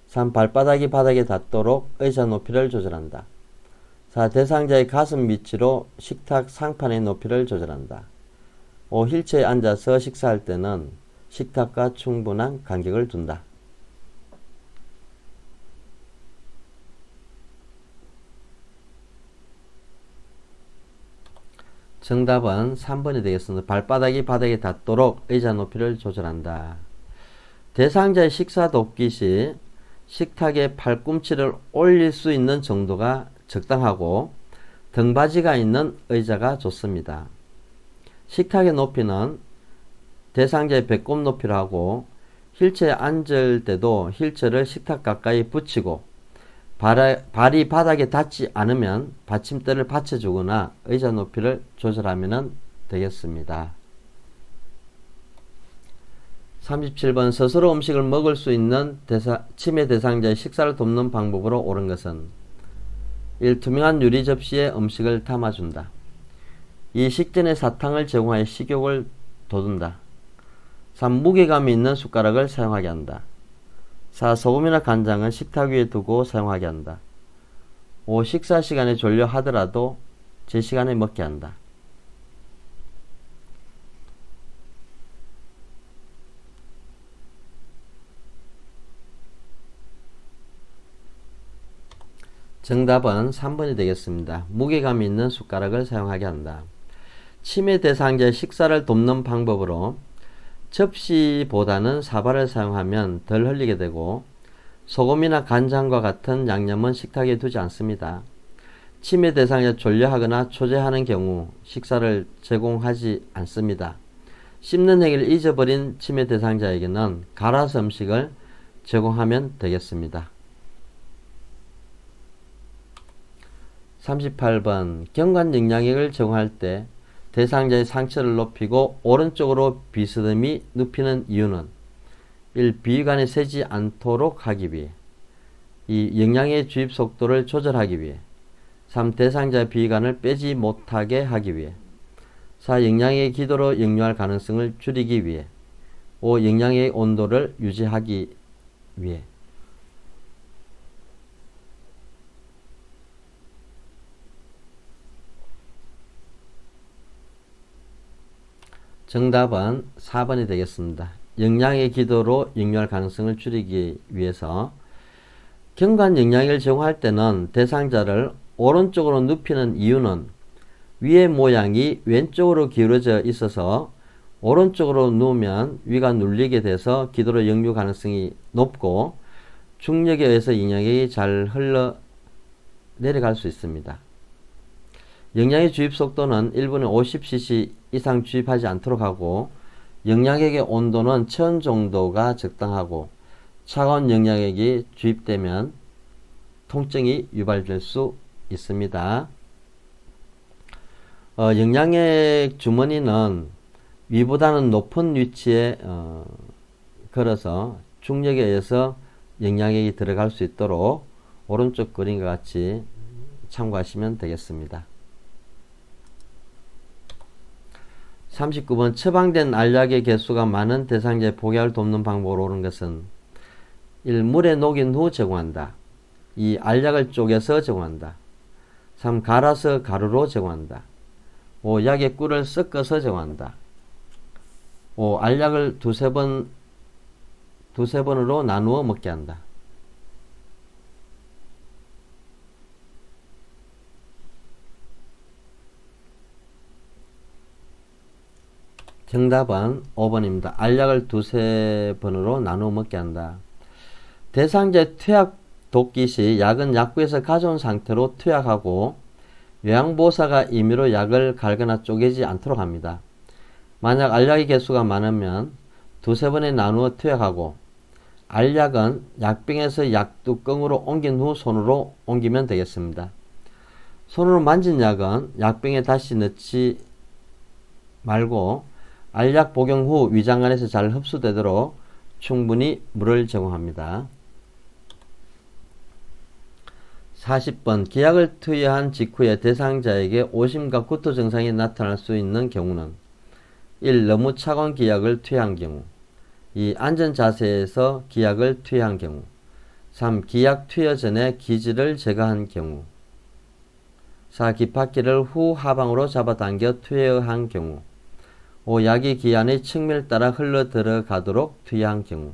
Speaker 1: 3. 발바닥이 바닥에 닿도록 의자 높이를 조절한다. 4. 대상자의 가슴 위치로 식탁 상판의 높이를 조절한다. 5. 휠체어에 앉아서 식사할 때는 식탁과 충분한 간격을 둔다. 정답은 3번이 되겠습니다. 발바닥이 바닥에 닿도록 의자 높이를 조절한다. 대상자의 식사 돕기 시 식탁에 팔꿈치를 올릴 수 있는 정도가 적당하고 등받이가 있는 의자가 좋습니다. 식탁의 높이는 대상자의 배꼽 높이로 하고 휠체어에 앉을 때도 휠체어를 식탁 가까이 붙이고 발이 바닥에 닿지 않으면 받침대를 받쳐주거나 의자 높이를 조절하면 되겠습니다. 37번 스스로 음식을 먹을 수 있는 치매 대상자의 식사를 돕는 방법으로 옳은 것은 1. 투명한 유리 접시에 음식을 담아준다. 2. 식전에 사탕을 제공하여 식욕을 돋운다. 3. 무게감이 있는 숟가락을 사용하게 한다. 4. 소금이나 간장은 식탁 위에 두고 사용하게 한다. 5. 식사 시간에 졸려 하더라도 제 시간에 먹게 한다. 정답은 3번이 되겠습니다. 무게감 있는 숟가락을 사용하게 한다. 치매 대상자의 식사를 돕는 방법으로 접시보다는 사발을 사용하면 덜 흘리게 되고 소금이나 간장과 같은 양념은 식탁에 두지 않습니다. 치매 대상자 졸려하거나 초제하는 경우 식사를 제공하지 않습니다. 씹는 행위를 잊어버린 치매 대상자에게는 갈아서 음식을 제공하면 되겠습니다. 38번 경관 영양액을 제공할 때 대상자의 상체를 높이고 오른쪽으로 비스듬히 눕히는 이유는 1. 비위관에 새지 않도록 하기 위해 2. 영양의 주입 속도를 조절하기 위해 3. 대상자의 비위관을 빼지 못하게 하기 위해 4. 영양의 기도로 역류할 가능성을 줄이기 위해 5. 영양의 온도를 유지하기 위해 정답은 4번이 되겠습니다. 영양의 기도로 역류할 가능성을 줄이기 위해서 경관 영양액을 제공할 때는 대상자를 오른쪽으로 눕히는 이유는 위의 모양이 왼쪽으로 기울어져 있어서 오른쪽으로 누우면 위가 눌리게 돼서 기도로 역류 가능성이 높고 중력에 의해서 영양액이 잘 흘러 내려갈 수 있습니다. 영양의 주입 속도는 1분에 50cc 이상 주입하지 않도록 하고 영양액의 온도는 1000 정도가 적당하고 차가운 영양액이 주입되면 통증이 유발될 수 있습니다. 영양액 주머니는 위보다는 높은 위치에 걸어서 중력에 의해서 영양액이 들어갈 수 있도록 오른쪽 그림과 같이 참고하시면 되겠습니다. 39번 처방된 알약의 개수가 많은 대상자의 복약을 돕는 방법으로 옳은 것은 1. 물에 녹인 후 제공한다. 2. 알약을 쪼개서 제공한다. 3. 갈아서 가루로 제공한다. 5. 약의 꿀을 섞어서 제공한다. 5. 알약을 두세 번으로 나누어 먹게 한다. 정답은 5번입니다. 알약을 두세 번으로 나누어 먹게 한다. 대상자의 투약 돕기 시 약은 약국에서 가져온 상태로 투약하고 요양보호사가 임의로 약을 갈거나 쪼개지 않도록 합니다. 만약 알약의 개수가 많으면 두세 번에 나누어 투약하고 알약은 약병에서 약뚜껑으로 옮긴 후 손으로 옮기면 되겠습니다. 손으로 만진 약은 약병에 다시 넣지 말고 알약 복용 후 위장 안에서 잘 흡수되도록 충분히 물을 제공합니다. 40번 기약을 투여한 직후에 대상자에게 오심과 구토 증상이 나타날 수 있는 경우는 1. 너무 차가운 기약을 투여한 경우 2. 앉은 자세에서 기약을 투여한 경우 3. 기약 투여 전에 기지를 제거한 경우 4. 깃바퀴를 후 하방으로 잡아당겨 투여한 경우 5. 약이 기안의 측면을 따라 흘러 들어가도록 투여한 경우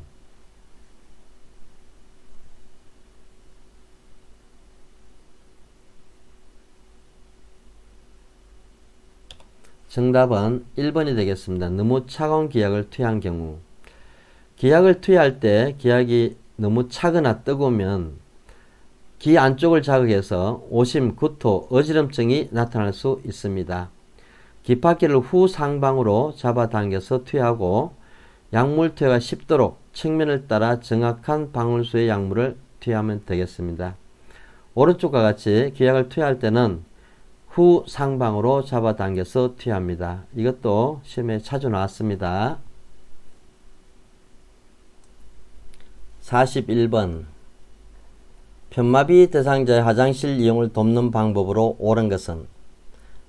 Speaker 1: 정답은 1번이 되겠습니다. 너무 차가운 기약을 투여한 경우 기약을 투여할 때 기약이 너무 차거나 뜨거우면 기 안쪽을 자극해서 오심, 구토, 어지럼증이 나타날 수 있습니다. 깃바퀴를 후 상방으로 잡아당겨서 투여하고 약물 투여가 쉽도록 측면을 따라 정확한 방울수의 약물을 투여하면 되겠습니다. 오른쪽과 같이 기약을 투여할 때는 후 상방으로 잡아당겨서 투여합니다. 이것도 시험에 자주 나왔습니다. 41번 편마비 대상자의 화장실 이용을 돕는 방법으로 옳은 것은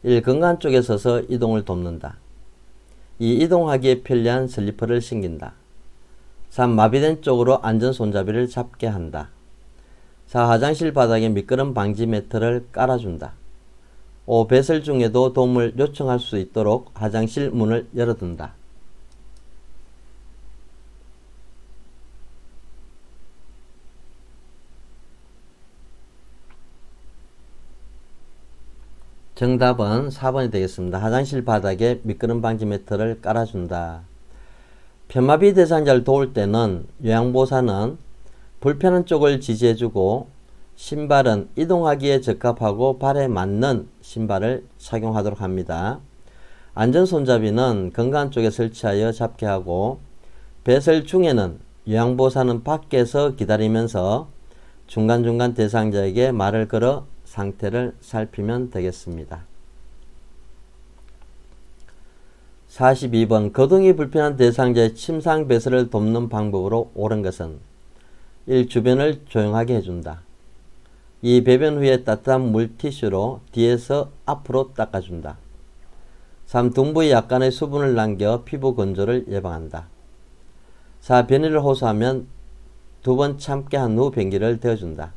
Speaker 1: 1. 건강 쪽에 서서 이동을 돕는다. 2. 이동하기에 편리한 슬리퍼를 신긴다. 3. 마비된 쪽으로 안전 손잡이를 잡게 한다. 4. 화장실 바닥에 미끄럼 방지 매트를 깔아준다. 5. 배설 중에도 도움을 요청할 수 있도록 화장실 문을 열어둔다. 정답은 4번이 되겠습니다. 화장실 바닥에 미끄럼 방지 매트를 깔아준다. 편마비 대상자를 도울 때는 요양보호사는 불편한 쪽을 지지해주고 신발은 이동하기에 적합하고 발에 맞는 신발을 착용하도록 합니다. 안전손잡이는 건강 쪽에 설치하여 잡게 하고 배설 중에는 요양보호사는 밖에서 기다리면서 중간중간 대상자에게 말을 걸어 상태를 살피면 되겠습니다. 42번 거동이 불편한 대상자의 침상 배설을 돕는 방법으로 옳은 것은 1. 주변을 조용하게 해준다. 2. 배변 후에 따뜻한 물티슈로 뒤에서 앞으로 닦아준다. 3. 둥부에 약간의 수분을 남겨 피부 건조를 예방한다. 4. 변이를 호소하면 2번 참게 한 후 변기를 대어준다.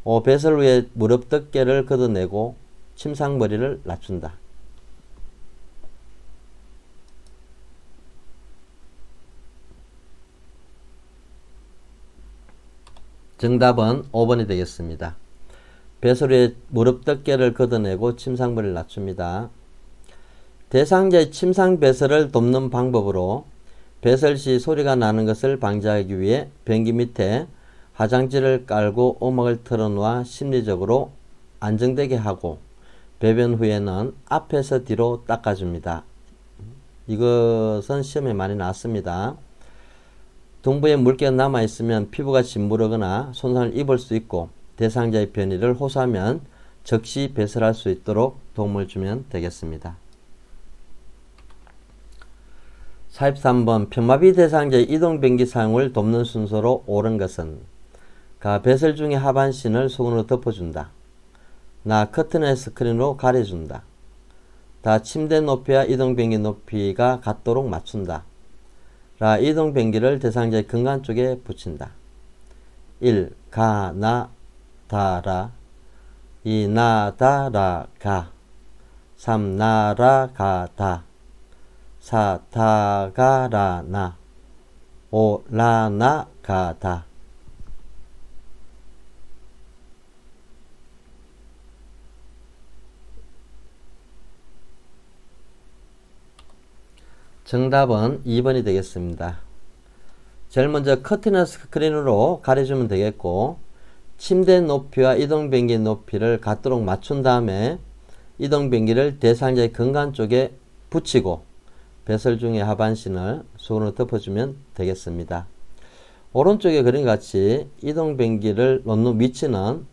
Speaker 1: 5. 배설 후에 무릎 덮개를 걷어내고 침상머리를 낮춘다. 정답은 5번이 되겠습니다. 배설 후에 무릎 덮개를 걷어내고 침상머리를 낮춥니다. 대상자의 침상 배설을 돕는 방법으로 배설 시 소리가 나는 것을 방지하기 위해 변기 밑에 화장지를 깔고 음악을 틀어놓아 심리적으로 안정되게 하고 배변 후에는 앞에서 뒤로 닦아줍니다. 이것은 시험에 많이 나왔습니다. 둥부에 물기가 남아있으면 피부가 짓무르거나 손상을 입을 수 있고 대상자의 변이를 호소하면 즉시 배설할 수 있도록 도움을 주면 되겠습니다. 43번 편마비 대상자의 이동변기 사용을 돕는 순서로 옳은 것은 가. 배설 중에 하반신을 수건으로 덮어준다. 나. 커튼의 스크린으로 가려준다. 다. 침대 높이와 이동변기 높이가 같도록 맞춘다. 라. 이동변기를 대상자의 근간 쪽에 붙인다. 1. 가, 나, 다, 라. 2. 나, 다, 라, 가. 3. 나, 라, 가, 다. 4. 다, 가, 라, 나. 5. 라, 나, 가, 다. 정답은 2번이 되겠습니다. 제일 먼저 커튼이나 스크린으로 가려주면 되겠고 침대 높이와 이동변기 높이를 같도록 맞춘 다음에 이동변기를 대상자의 근간 쪽에 붙이고 배설 중에 하반신을 수건으로 덮어주면 되겠습니다. 오른쪽에 그린 것 같이 이동변기를 놓는 위치는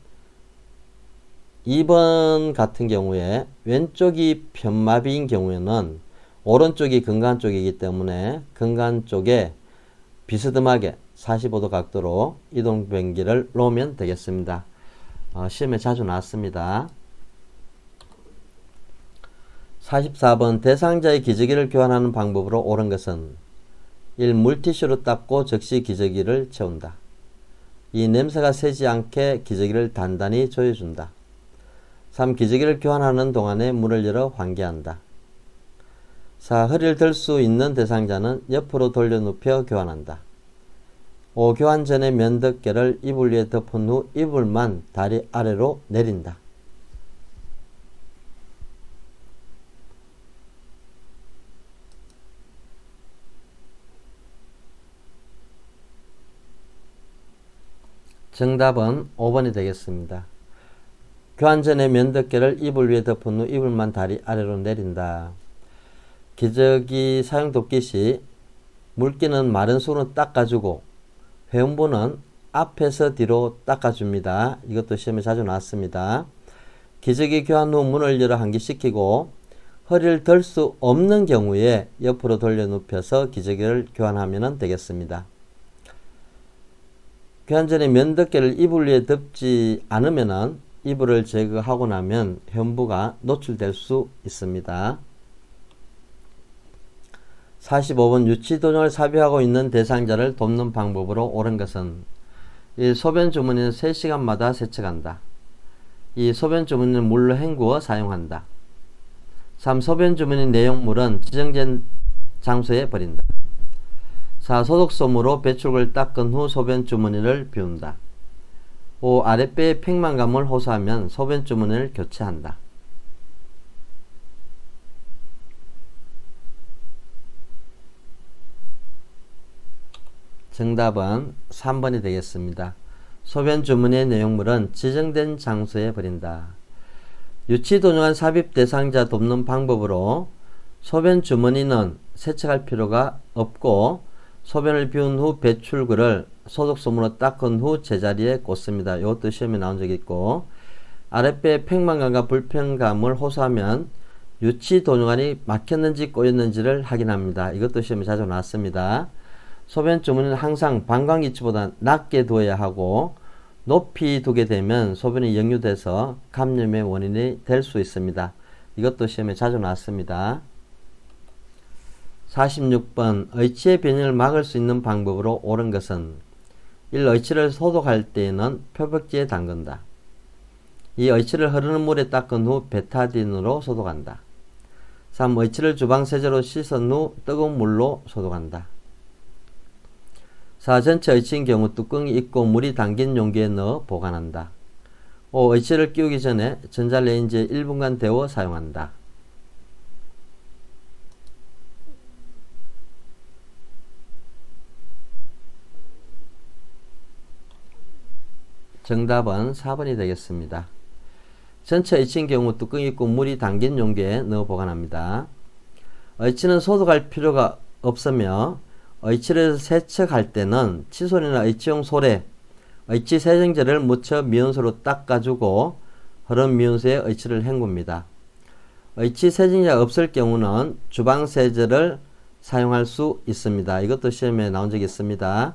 Speaker 1: 2번 같은 경우에 왼쪽이 편마비인 경우에는 오른쪽이 근간 쪽이기 때문에 근간 쪽에 비스듬하게 45도 각도로 이동변기를 놓으면 되겠습니다. 시험에 자주 나왔습니다. 44번 대상자의 기저귀를 교환하는 방법으로 옳은 것은 1. 물티슈로 닦고 즉시 기저귀를 채운다. 2. 냄새가 새지 않게 기저귀를 단단히 조여준다. 3. 기저귀를 교환하는 동안에 문을 열어 환기한다. 4. 허리를 들 수 있는 대상자는 옆으로 돌려 눕혀 교환한다. 5. 교환 전에 면덮개를 이불 위에 덮은 후 이불만 다리 아래로 내린다. 정답은 5번이 되겠습니다. 교환 전에 면덮개를 이불 위에 덮은 후 이불만 다리 아래로 내린다. 기저귀 사용 돕기 시 물기는 마른 수건으로 닦아주고 회음부는 앞에서 뒤로 닦아줍니다. 이것도 시험에 자주 나왔습니다. 기저귀 교환 후 문을 열어 환기시키고 허리를 들 수 없는 경우에 옆으로 돌려 눕혀서 기저귀를 교환하면 되겠습니다. 교환 전에 면덮개를 이불 위에 덮지 않으면 이불을 제거하고 나면 현부가 노출될 수 있습니다. 45번 유치도정을 삽입하고 있는 대상자를 돕는 방법으로 옳은 것은 1. 소변 주머니는 3시간마다 세척한다. 2. 소변 주머니는 물로 헹구어 사용한다. 3. 소변 주머니 내용물은 지정된 장소에 버린다. 4. 소독솜으로 배출구를 닦은 후 소변 주머니를 비운다. 5. 아랫배에 팽만감을 호소하면 소변 주머니를 교체한다. 정답은 3번이 되겠습니다. 소변 주머니의 내용물은 지정된 장소에 버린다. 유치도용한 삽입 대상자 돕는 방법으로 소변 주머니는 세척할 필요가 없고 소변을 비운 후 배출구를 소독솜으로 닦은 후 제자리에 꽂습니다. 이것도 시험에 나온 적이 있고, 아랫배에 팽만감과 불편감을 호소하면 유치도용안이 막혔는지 꼬였는지를 확인합니다. 이것도 시험에 자주 나왔습니다. 소변 주머니는 항상 방광위치보다 낮게 두어야 하고 높이 두게 되면 소변이 역류돼서 감염의 원인이 될 수 있습니다. 이것도 시험에 자주 나왔습니다. 46번 의치의 변형을 막을 수 있는 방법으로 옳은 것은 1. 의치를 소독할 때에는 표백제에 담근다. 2. 의치를 흐르는 물에 닦은 후 베타딘으로 소독한다. 3. 의치를 주방세제로 씻은 후 뜨거운 물로 소독한다. 4. 전체 의치인 경우 뚜껑이 있고 물이 담긴 용기에 넣어 보관한다. 5. 의치를 끼우기 전에 전자레인지에 1분간 데워 사용한다. 정답은 4번이 되겠습니다. 전체 의치인 경우 뚜껑이 있고 물이 담긴 용기에 넣어 보관합니다. 의치는 소독할 필요가 없으며 의치를 세척할 때는 칫솔이나 의치용 솔에 의치 세정제를 묻혀 미온수로 닦아주고 흐른 미온수에 의치를 헹굽니다. 의치 세정제가 없을 경우는 주방세제를 사용할 수 있습니다. 이것도 시험에 나온 적이 있습니다.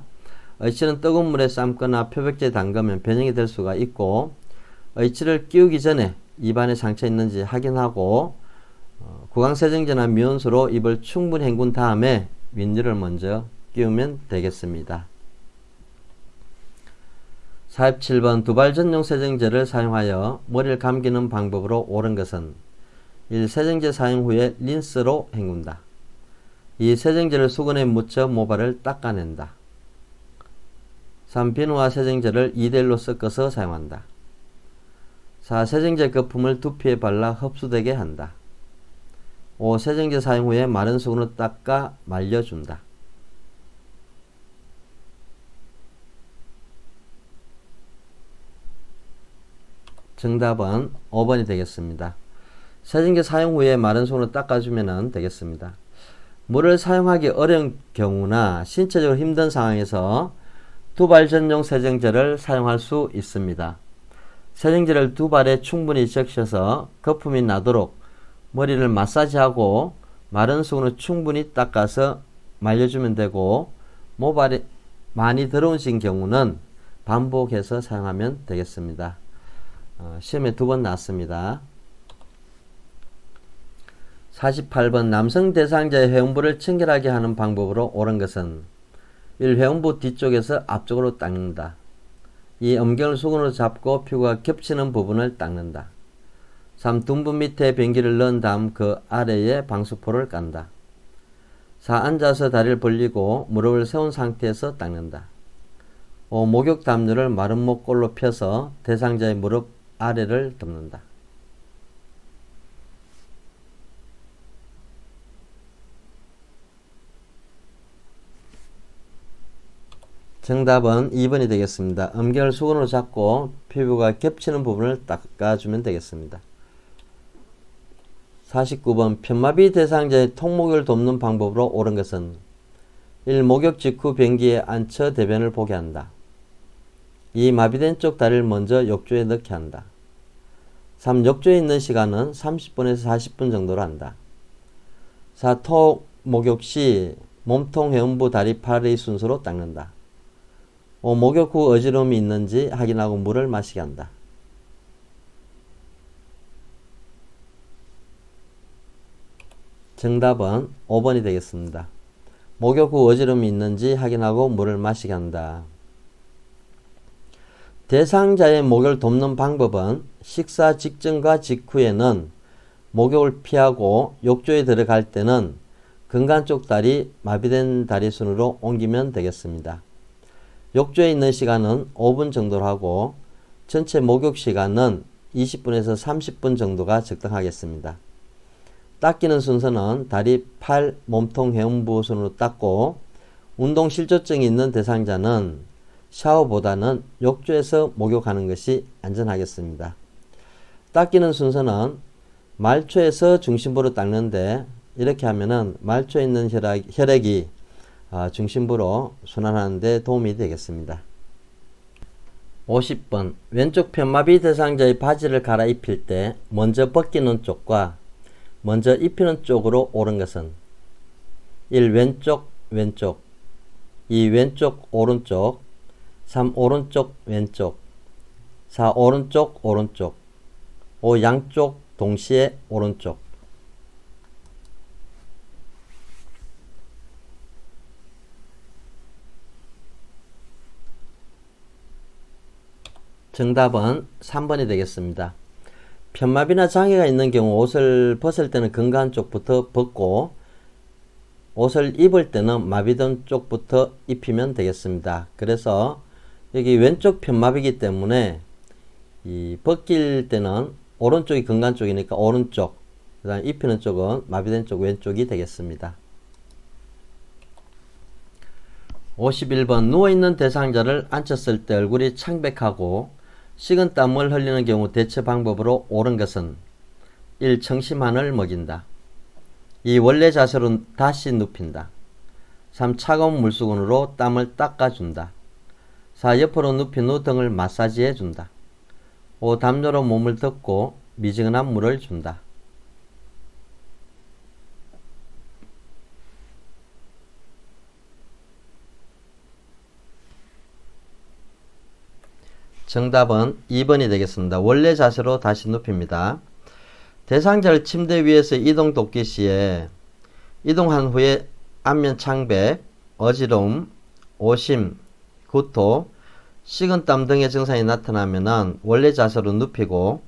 Speaker 1: 의치는 뜨거운 물에 삶거나 표백제에 담그면 변형이 될 수가 있고, 의치를 끼우기 전에 입안에 상처 있는지 확인하고 구강세정제나 미온수로 입을 충분히 헹군 다음에 윗니를 먼저 끼우면 되겠습니다. 47번 두발 전용 세정제를 사용하여 머리를 감기는 방법으로 옳은 것은 1. 세정제 사용 후에 린스로 헹군다. 2. 세정제를 수건에 묻혀 모발을 닦아낸다. 3. 비누와 세정제를 2대1로 섞어서 사용한다. 4. 세정제 거품을 두피에 발라 흡수되게 한다. 5. 세정제 사용 후에 마른 수건으로 닦아 말려준다. 정답은 5번이 되겠습니다. 세정제 사용 후에 마른 수건으로 닦아주면 되겠습니다. 물을 사용하기 어려운 경우나 신체적으로 힘든 상황에서 두발 전용 세정제를 사용할 수 있습니다. 세정제를 두 발에 충분히 적셔서 거품이 나도록 머리를 마사지하고 마른 수건으로 충분히 닦아서 말려주면 되고, 모발이 많이 더러우신 경우는 반복해서 사용하면 되겠습니다. 시험에 2번 나왔습니다. 48번 남성 대상자의 회음부를 청결하게 하는 방법으로 옳은 것은 1. 회음부 뒤쪽에서 앞쪽으로 닦는다. 2. 음경을 수건으로 잡고 피부가 겹치는 부분을 닦는다. 3. 둔부 밑에 변기를 넣은 다음 그 아래에 방수포를 깐다. 4. 앉아서 다리를 벌리고 무릎을 세운 상태에서 닦는다. 5. 목욕 담요를 마른 목골로 펴서 대상자의 무릎 아래를 덮는다. 정답은 2번이 되겠습니다. 음경을 수건으로 잡고 피부가 겹치는 부분을 닦아주면 되겠습니다. 49번 편마비 대상자의 통목욕을 돕는 방법으로 옳은 것은 1. 목욕 직후 변기에 앉혀 대변을 보게 한다. 2. 마비된 쪽 다리를 먼저 욕조에 넣게 한다. 3. 욕조에 있는 시간은 30분에서 40분 정도로 한다. 4. 목욕 시 몸통, 회음부, 다리, 팔의 순서로 닦는다. 5. 목욕 후 어지러움이 있는지 확인하고 물을 마시게 한다. 정답은 5번이 되겠습니다. 목욕 후 어지러움이 있는지 확인하고 물을 마시게 한다. 대상자의 목욕을 돕는 방법은 식사 직전과 직후에는 목욕을 피하고 욕조에 들어갈 때는 근간 쪽 다리, 마비된 다리 순으로 옮기면 되겠습니다. 욕조에 있는 시간은 5분 정도로 하고 전체 목욕 시간은 20분에서 30분 정도가 적당하겠습니다. 닦이는 순서는 다리, 팔, 몸통, 회음부 순으로 닦고 운동 실조증이 있는 대상자는 샤워보다는 욕조에서 목욕하는 것이 안전하겠습니다. 닦이는 순서는 말초에서 중심부로 닦는데 이렇게 하면은 말초에 있는 혈액이 중심부로 순환하는 데 도움이 되겠습니다. 50번 왼쪽 편마비 대상자의 바지를 갈아입힐 때 먼저 벗기는 쪽과 먼저 입히는 쪽으로 옳은 것은 1. 왼쪽 왼쪽 2. 왼쪽 오른쪽 3. 오른쪽 왼쪽 4. 오른쪽 오른쪽 5. 양쪽 동시에 오른쪽. 정답은 3번이 되겠습니다. 편마비나 장애가 있는 경우 옷을 벗을 때는 건강한 쪽부터 벗고 옷을 입을 때는 마비된 쪽부터 입히면 되겠습니다. 그래서 여기 왼쪽 편마비이기 때문에 이 벗길 때는 오른쪽이 건강한 쪽이니까 오른쪽, 그 다음 입히는 쪽은 마비된 쪽 왼쪽이 되겠습니다. 51번 누워있는 대상자를 앉혔을 때 얼굴이 창백하고 식은 땀을 흘리는 경우 대처 방법으로 옳은 것은 1. 청심환을 먹인다. 2. 원래 자세로 다시 눕힌다. 3. 차가운 물수건으로 땀을 닦아준다. 4. 옆으로 눕힌 후 등을 마사지해준다. 5. 담요로 몸을 덮고 미지근한 물을 준다. 정답은 2번이 되겠습니다. 원래 자세로 다시 눕힙니다. 대상자를 침대 위에서 이동 돕기 시에 이동한 후에 안면 창백, 어지러움, 오심, 구토, 식은땀 등의 증상이 나타나면 원래 자세로 눕히고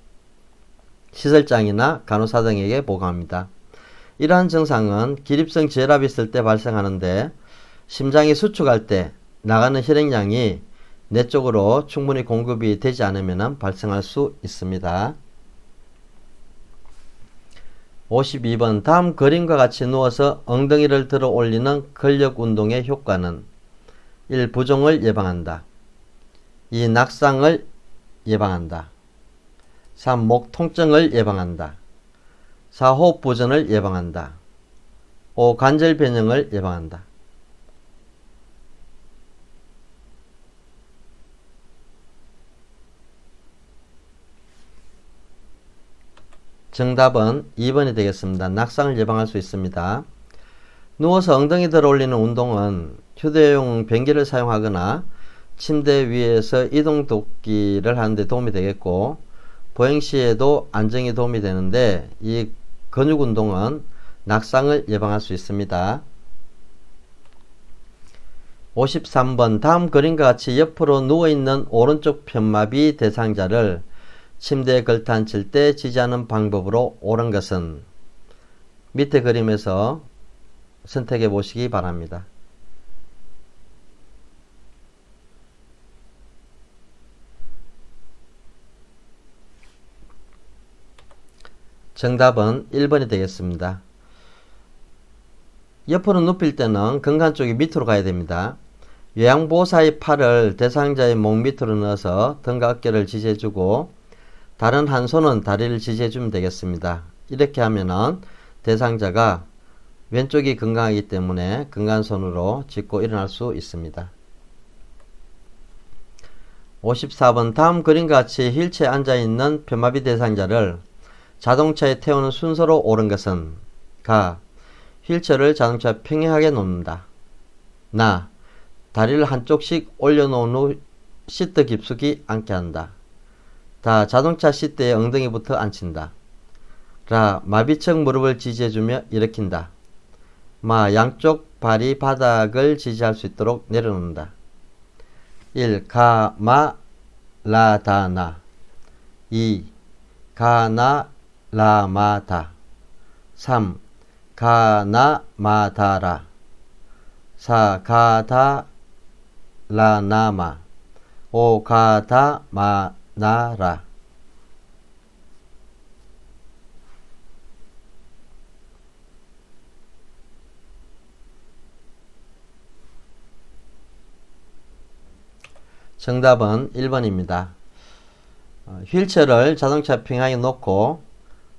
Speaker 1: 시설장이나 간호사 등에게 보고합니다. 이러한 증상은 기립성 저혈압이 있을 때 발생하는데 심장이 수축할 때 나가는 혈액량이 뇌 쪽으로 충분히 공급이 되지 않으면 발생할 수 있습니다. 52번 다음 그림과 같이 누워서 엉덩이를 들어 올리는 근력 운동의 효과는 1. 부종을 예방한다. 2. 낙상을 예방한다. 3. 목 통증을 예방한다. 4. 호흡 부전을 예방한다. 5. 관절 변형을 예방한다. 정답은 2번이 되겠습니다. 낙상을 예방할 수 있습니다. 누워서 엉덩이 들어 올리는 운동은 휴대용 변기를 사용하거나 침대 위에서 이동 돕기를 하는데 도움이 되겠고 보행 시에도 안정에 도움이 되는데 이 근육 운동은 낙상을 예방할 수 있습니다. 53번 다음 그림과 같이 옆으로 누워있는 오른쪽 편마비 대상자를 침대에 걸터앉힐 때 지지하는 방법으로 옳은 것은 밑에 그림에서 선택해 보시기 바랍니다. 정답은 1번이 되겠습니다. 옆으로 눕힐 때는 건강 쪽이 밑으로 가야 됩니다. 요양보호사의 팔을 대상자의 목 밑으로 넣어서 등과 어깨를 지지해주고 다른 한 손은 다리를 지지해주면 되겠습니다. 이렇게 하면은 대상자가 왼쪽이 건강하기 때문에 건강한 손으로 짚고 일어날 수 있습니다. 54번 다음 그림과 같이 휠체어에 앉아있는 편마비 대상자를 자동차에 태우는 순서로 옳은 것은 가. 휠체어를 자동차 평행하게 놓는다. 나. 다리를 한쪽씩 올려놓은 후 시트 깊숙이 앉게 한다. 다. 자동차 시트에 엉덩이부터 앉힌다. 라. 마비척 무릎을 지지해주며 일으킨다. 마. 양쪽 발이 바닥을 지지할 수 있도록 내려놓는다. 1. 가, 마, 라, 다, 나. 2. 가, 나, 라, 마, 다. 3. 가, 나, 마, 다, 라. 4. 가, 다, 라, 나, 마. 5. 가, 다, 마, 나, 라. 정답은 1번입니다. 휠체어를 자동차 평행하게 놓고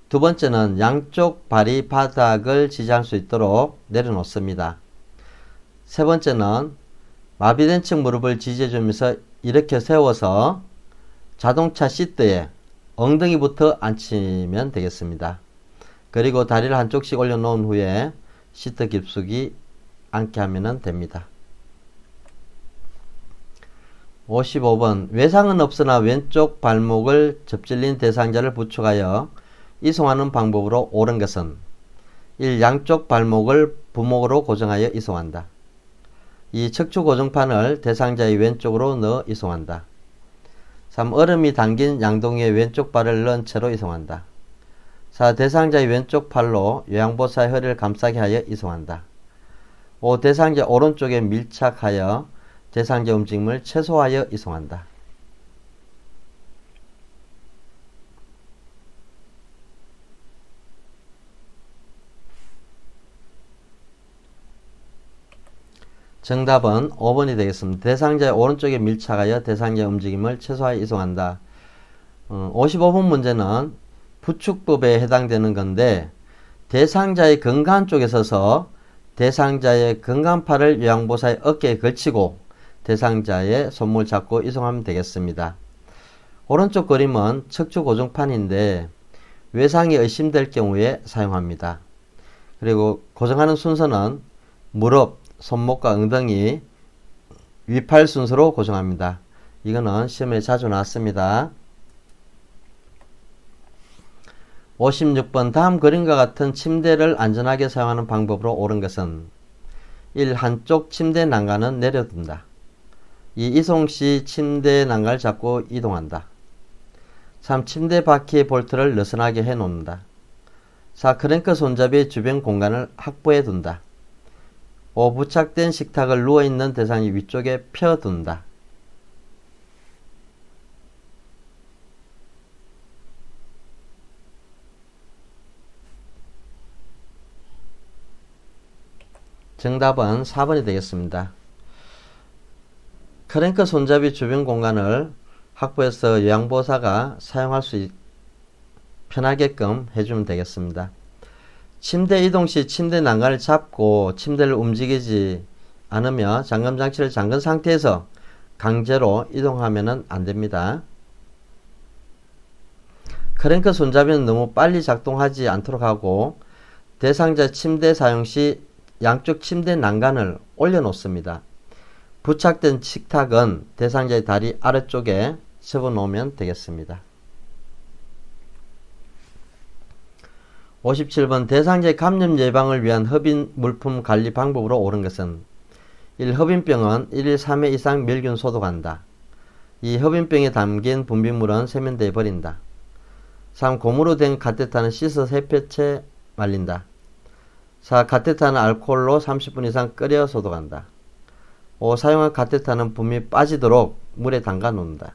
Speaker 1: 두 번째는 양쪽 발이 바닥을 지지할 수 있도록 내려놓습니다. 세 번째는 마비된 측 무릎을 지지해주면서 이렇게 세워서 자동차 시트에 엉덩이부터 앉히면 되겠습니다. 그리고 다리를 한쪽씩 올려놓은 후에 시트 깊숙이 앉게 하면 됩니다. 55번 외상은 없으나 왼쪽 발목을 접질린 대상자를 부축하여 이송하는 방법으로 옳은 것은 1. 양쪽 발목을 부목으로 고정하여 이송한다. 2. 척추 고정판을 대상자의 왼쪽으로 넣어 이송한다. 3. 얼음이 담긴 양동이의 왼쪽 발을 넣은 채로 이송한다. 4. 대상자의 왼쪽 팔로 요양보사의 허리를 감싸게 하여 이송한다. 5. 대상자 오른쪽에 밀착하여 대상자 움직임을 최소화하여 이송한다. 정답은 5번이 되겠습니다. 대상자의 오른쪽에 밀착하여 대상자의 움직임을 최소화하여 이송한다. 55번 문제는 부축법에 해당되는 건데 대상자의 건강 쪽에 서서 대상자의 건강팔을 요양보사의 어깨에 걸치고 대상자의 손목을 잡고 이송하면 되겠습니다. 오른쪽 그림은 척추 고정판인데 외상이 의심될 경우에 사용합니다. 그리고 고정하는 순서는 무릎, 손목과 엉덩이, 위팔 순서로 고정합니다. 이거는 시험에 자주 나왔습니다. 56번 다음 그림과 같은 침대를 안전하게 사용하는 방법으로 옳은 것은 1. 한쪽 침대 난간은 내려둔다. 2. 이송 시 침대 난간을 잡고 이동한다. 3. 침대 바퀴의 볼트를 느슨하게 해놓는다. 4. 크랭크 손잡이의 주변 공간을 확보해 둔다. 5. 부착된 식탁을 누워있는 대상이 위쪽에 펴둔다. 정답은 4번이 되겠습니다. 크랭크 손잡이 주변 공간을 확보해서 요양보호사가 사용할 수 편하게끔 해주면 되겠습니다. 침대 이동 시 침대 난간을 잡고 침대를 움직이지 않으며 잠금장치를 잠근 상태에서 강제로 이동하면 안됩니다. 크랭크 손잡이는 너무 빨리 작동하지 않도록 하고 대상자 침대 사용 시 양쪽 침대 난간을 올려놓습니다. 부착된 식탁은 대상자의 다리 아래쪽에 접어놓으면 되겠습니다. 57번 대상자의 감염 예방을 위한 흡인 물품 관리 방법으로 옳은 것은 1. 흡인병은 1일 3회 이상 멸균 소독한다. 2. 흡인병에 담긴 분비물은 세면대에 버린다. 3. 고무로 된 카테타는 씻어 햇볕에 말린다. 4. 카테타는 알코올로 30분 이상 끓여 소독한다. 5. 사용한 카테타는 분이 빠지도록 물에 담가 놓는다.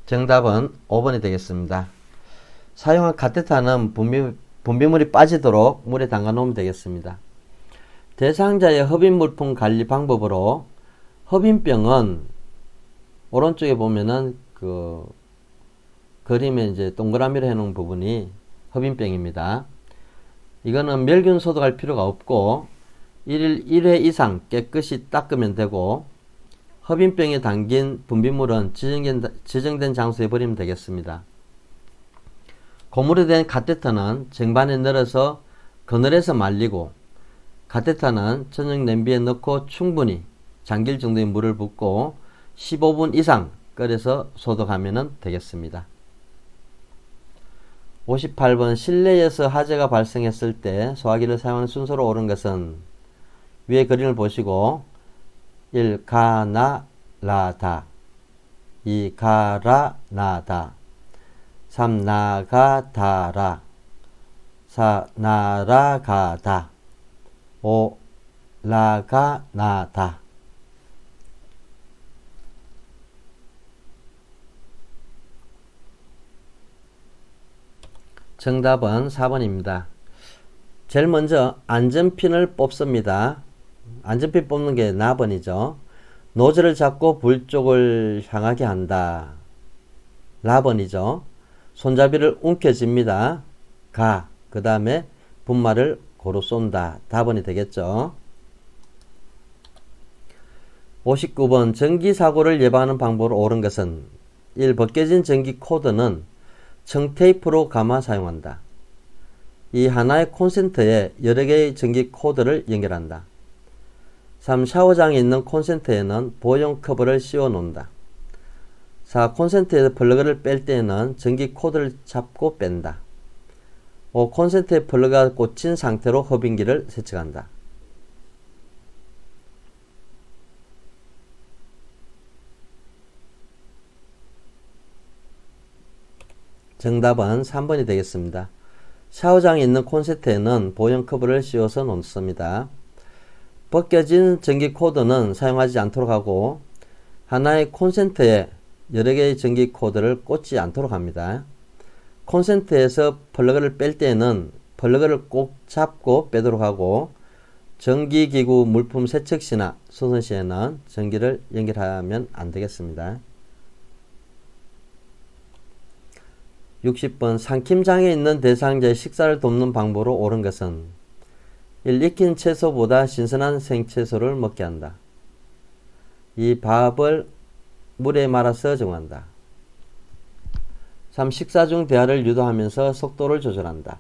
Speaker 1: 정답은 5번이 되겠습니다. 사용한 카테타는 분비물이 빠지도록 물에 담가 놓으면 되겠습니다. 대상자의 흡인물품 관리 방법으로 흡인병은 오른쪽에 보면은 그 그림에 이제 동그라미로 해놓은 부분이 흡인병입니다. 이거는 멸균 소독할 필요가 없고 1일 1회 이상 깨끗이 닦으면 되고 흡인병에 담긴 분비물은 지정된 장소에 버리면 되겠습니다. 고무로 된 카테터는 쟁반에 널어서 그늘에서 말리고 카테터는 저녁 냄비에 넣고 충분히 잠길 정도의 물을 붓고 15분 이상 끓여서 소독하면 되겠습니다. 58번 실내에서 화재가 발생했을 때 소화기를 사용하는 순서로 옳은 것은 위의 그림을 보시고 1. 가나라다 2. 가라나다 3. 나가다라 4. 날아가다 5. 나가나다 정답은 4번입니다. 제일 먼저 안전핀을 뽑습니다. 안전핀 뽑는 게 나번이죠. 노즐을 잡고 불 쪽을 향하게 한다. 라번이죠. 손잡이를 움켜쥡니다. 가. 그 다음에 분말을 고루 쏜다. 다번이 되겠죠. 59번 전기사고를 예방하는 방법으로 옳은 것은 1. 벗겨진 전기 코드는 청테이프로 감아 사용한다. 2. 하나의 콘센트에 여러 개의 전기 코드를 연결한다. 3. 샤워장에 있는 콘센트에는 보형 커버를 씌워 놓는다. 4. 콘센트에서 플러그를 뺄 때에는 전기 코드를 잡고 뺀다. 5. 콘센트에 플러그가 꽂힌 상태로 흡인기를 세척한다. 정답은 3번이 되겠습니다. 샤워장에 있는 콘센트에는 보형 커버를 씌워서 놓습니다. 벗겨진 전기 코드는 사용하지 않도록 하고 하나의 콘센트에 여러 개의 전기 코드를 꽂지 않도록 합니다. 콘센트에서 플러그를 뺄 때에는 플러그를 꼭 잡고 빼도록 하고 전기기구 물품 세척 시나 수선 시에는 전기를 연결하면 안 되겠습니다. 60번 삼킴장애 있는 대상자의 식사를 돕는 방법으로 옳은 것은 1. 익힌 채소보다 신선한 생채소를 먹게 한다. 2. 밥을 물에 말아서 정한다. 3. 식사 중 대화를 유도하면서 속도를 조절한다.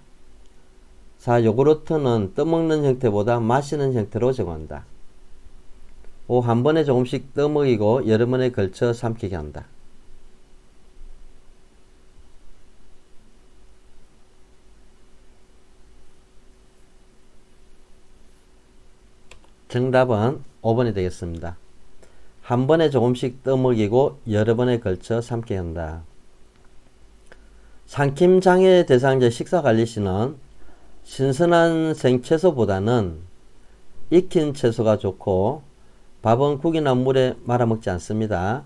Speaker 1: 4. 요구르트는 떠먹는 형태보다 마시는 형태로 정한다. 5. 한 번에 조금씩 떠먹이고 여러 번에 걸쳐 삼키게 한다. 정답은 5번이 되겠습니다. 한 번에 조금씩 떠먹이고 여러 번에 걸쳐 삼게 한다. 삼킴장애 대상자 식사관리시는 신선한 생채소보다는 익힌 채소가 좋고 밥은 국이나 물에 말아 먹지 않습니다.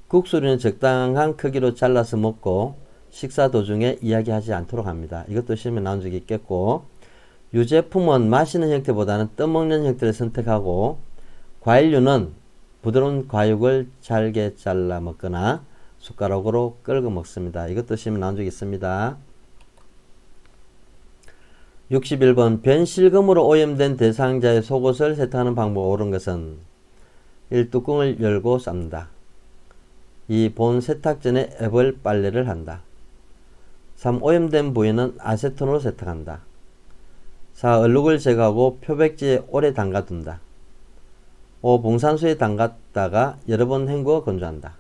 Speaker 1: 국수류는 적당한 크기로 잘라서 먹고 식사 도중에 이야기하지 않도록 합니다. 이것도 시험에 나온 적이 있겠고 유제품은 마시는 형태보다는 떠먹는 형태를 선택하고 과일류는 부드러운 과육을 잘게 잘라 먹거나 숟가락으로 끌고 먹습니다. 이것도 시험에 나온 적이 있습니다. 61번 변실금으로 오염된 대상자의 속옷을 세탁하는 방법으로 옳은 것은 1. 뚜껑을 열고 삶는다. 2. 본 세탁 전에 애벌 빨래를 한다. 3. 오염된 부위는 아세톤으로 세탁한다. 4. 얼룩을 제거하고 표백지에 오래 담가둔다. 5. 봉산수에 담갔다가 여러 번 헹구어 건조한다.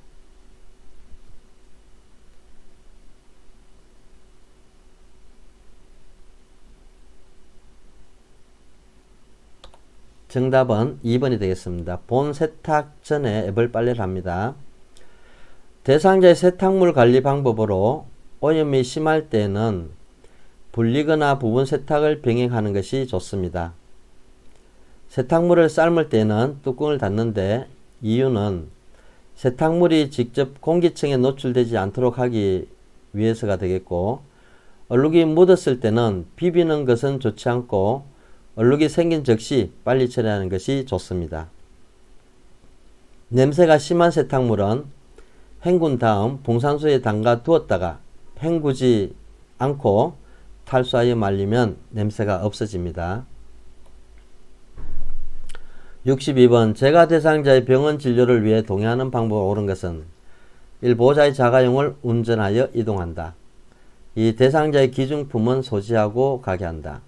Speaker 1: 정답은 2번이 되겠습니다. 본 세탁 전에 애벌 빨래를 합니다. 대상자의 세탁물 관리 방법으로 오염이 심할 때는 불리거나 부분 세탁을 병행하는 것이 좋습니다. 세탁물을 삶을 때는 뚜껑을 닫는데 이유는 세탁물이 직접 공기층에 노출되지 않도록 하기 위해서가 되겠고 얼룩이 묻었을 때는 비비는 것은 좋지 않고 얼룩이 생긴 즉시 빨리 처리하는 것이 좋습니다. 냄새가 심한 세탁물은 헹군 다음 봉산수에 담가 두었다가 헹구지 않고 탈수하여 말리면 냄새가 없어집니다. 62번 재가 대상자의 병원 진료를 위해 동의하는 방법으로 옳은 것은 1. 보호자의 자가용을 운전하여 이동한다. 2. 대상자의 기중품은 소지하고 가게 한다.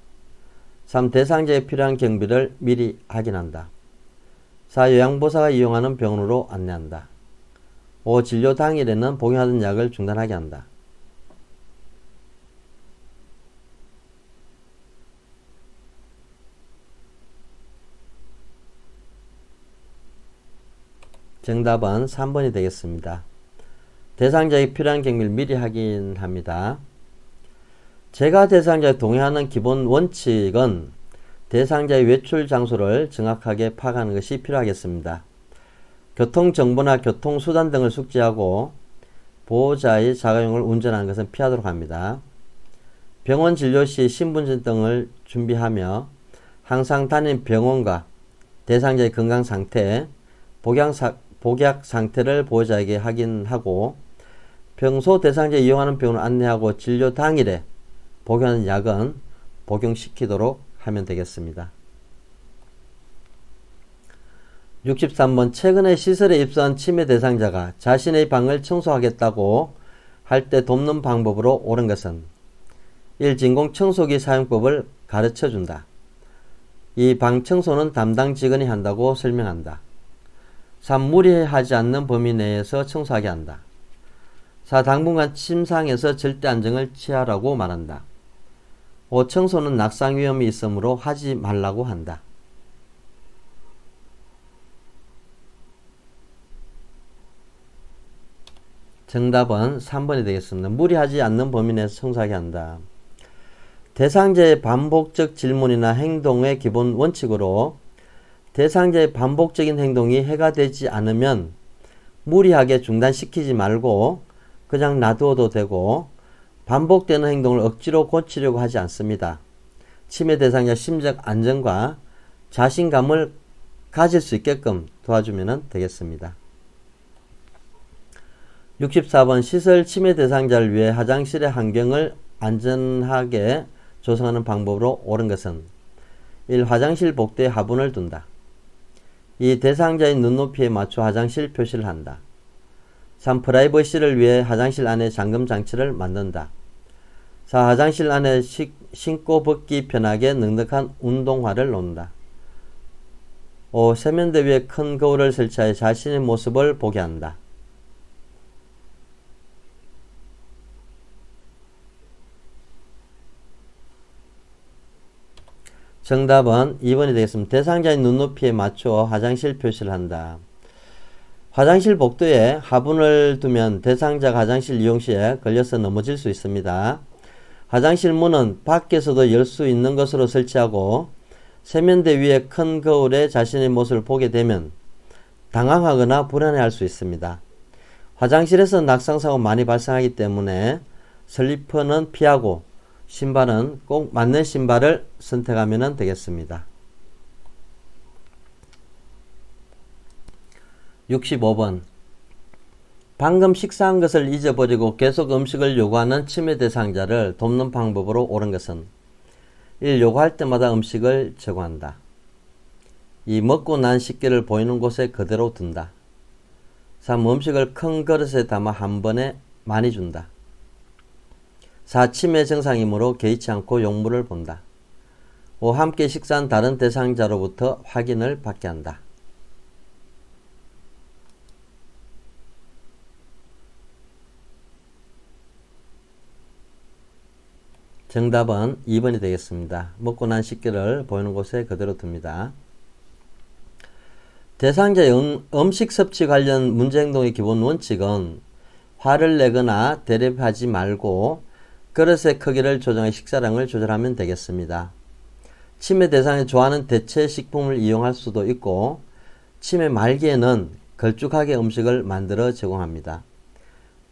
Speaker 1: 3. 대상자에 필요한 경비를 미리 확인한다. 4. 요양보호사가 이용하는 병원으로 안내한다. 5. 진료 당일에는 복용하던 약을 중단하게 한다. 정답은 3번이 되겠습니다. 대상자의 필요한 경비를 미리 확인합니다. 재가 대상자에 동의하는 기본 원칙은 대상자의 외출 장소를 정확하게 파악하는 것이 필요하겠습니다. 교통정보나 교통수단 등을 숙지하고 보호자의 자가용을 운전하는 것은 피하도록 합니다. 병원 진료 시 신분증 등을 준비하며 항상 다닌 병원과 대상자의 건강 상태, 복약 상태를 보호자에게 확인하고 평소 대상자 이용하는 병원을 안내하고 진료 당일에 복용하는 약은 복용시키도록 하면 되겠습니다. 63번 최근에 시설에 입소한 치매 대상자가 자신의 방을 청소하겠다고 할 때 돕는 방법으로 옳은 것은 1. 진공 청소기 사용법을 가르쳐준다. 2. 방 청소는 담당 직원이 한다고 설명한다. 3. 무리하지 않는 범위 내에서 청소하게 한다. 4. 당분간 침상에서 절대 안정을 취하라고 말한다. 5. 청소는 낙상 위험이 있으므로 하지 말라고 한다. 정답은 3번이 되겠습니다. 무리하지 않는 범위 내에서 청소하게 한다. 대상자의 반복적 질문이나 행동의 기본 원칙으로 대상자의 반복적인 행동이 해가 되지 않으면 무리하게 중단시키지 말고 그냥 놔두어도 되고 반복되는 행동을 억지로 고치려고 하지 않습니다. 치매 대상자 심적 안정과 자신감을 가질 수 있게끔 도와주면 되겠습니다. 64번 시설 치매 대상자를 위해 화장실의 환경을 안전하게 조성하는 방법으로 옳은 것은 1. 화장실 복도에 화분을 둔다. 2. 대상자의 눈높이에 맞춰 화장실 표시를 한다. 3. 프라이버시를 위해 화장실 안에 잠금 장치를 만든다. 4. 화장실 안에 신고 벗기 편하게 넉넉한 운동화를 놓는다. 5. 세면대 위에 큰 거울을 설치하여 자신의 모습을 보게 한다. 정답은 2번이 되겠습니다. 대상자의 눈높이에 맞추어 화장실 표시를 한다. 화장실 복도에 화분을 두면 대상자가 화장실 이용 시에 걸려서 넘어질 수 있습니다. 화장실 문은 밖에서도 열 수 있는 것으로 설치하고 세면대 위에 큰 거울에 자신의 모습을 보게 되면 당황하거나 불안해할 수 있습니다. 화장실에서 낙상사고 많이 발생하기 때문에 슬리퍼는 피하고 신발은 꼭 맞는 신발을 선택하면 되겠습니다. 65번 방금 식사한 것을 잊어버리고 계속 음식을 요구하는 치매 대상자를 돕는 방법으로 옳은 것은 1. 요구할 때마다 음식을 제공한다. 2. 먹고 난 식기를 보이는 곳에 그대로 둔다. 3. 음식을 큰 그릇에 담아 한 번에 많이 준다. 4. 치매 증상이므로 개의치 않고 용물을 본다. 5. 함께 식사한 다른 대상자로부터 확인을 받게 한다. 정답은 2번이 되겠습니다. 먹고 난 식기를 보이는 곳에 그대로 둡니다. 대상자의 음식 섭취 관련 문제 행동의 기본 원칙은 화를 내거나 대립하지 말고 그릇의 크기를 조정해 식사량을 조절하면 되겠습니다. 치매 대상이 좋아하는 대체 식품을 이용할 수도 있고 치매 말기에는 걸쭉하게 음식을 만들어 제공합니다.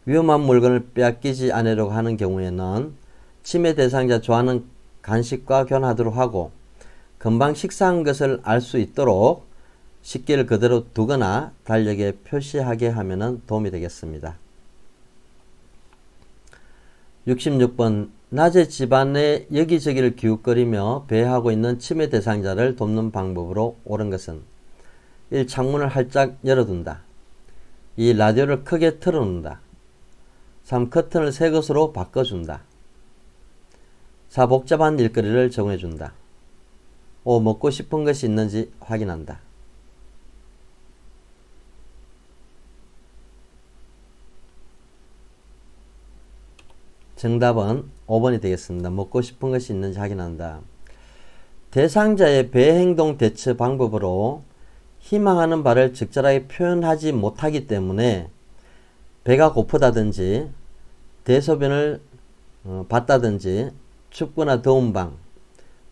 Speaker 1: 위험한 물건을 빼앗기지 않으려고 하는 경우에는 치매 대상자 좋아하는 간식과 교환하도록 하고 금방 식사한 것을 알 수 있도록 식기를 그대로 두거나 달력에 표시하게 하면 도움이 되겠습니다. 66번 낮에 집안에 여기저기를 기웃거리며 배회하고 있는 치매 대상자를 돕는 방법으로 옳은 것은 1. 창문을 활짝 열어둔다. 2. 라디오를 크게 틀어놓는다. 3. 커튼을 새 것으로 바꿔준다. 4. 복잡한 일거리를 제공해준다. 5. 먹고 싶은 것이 있는지 확인한다. 정답은 5번이 되겠습니다. 먹고 싶은 것이 있는지 확인한다. 대상자의 배행동 대처 방법으로 희망하는 바를 적절하게 표현하지 못하기 때문에 배가 고프다든지 대소변을 봤다든지 춥거나 더운 방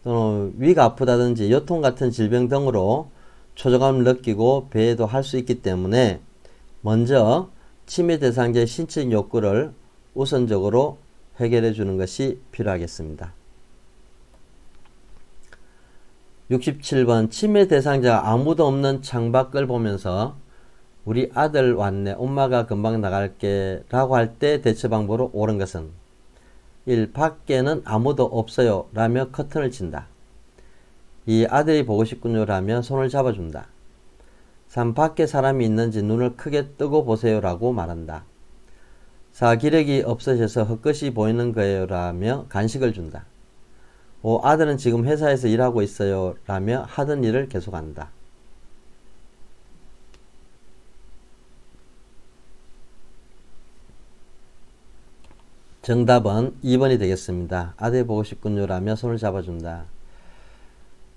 Speaker 1: 또는 위가 아프다든지 요통 같은 질병 등으로 초조감을 느끼고 배회도 할 수 있기 때문에 먼저 치매 대상자의 신체적 욕구를 우선적으로 해결해 주는 것이 필요하겠습니다. 67번 치매 대상자가 아무도 없는 창밖을 보면서 우리 아들 왔네 엄마가 금방 나갈게 라고 할 때 대처 방법으로 옳은 것은 1. 밖에는 아무도 없어요 라며 커튼을 친다. 2. 아들이 보고 싶군요 라며 손을 잡아준다. 3. 밖에 사람이 있는지 눈을 크게 뜨고 보세요 라고 말한다. 4. 기력이 없으셔서 헛것이 보이는 거예요 라며 간식을 준다. 5. 아들은 지금 회사에서 일하고 있어요 라며 하던 일을 계속한다. 정답은 2번이 되겠습니다. 아들 보고 싶군요 라며 손을 잡아준다.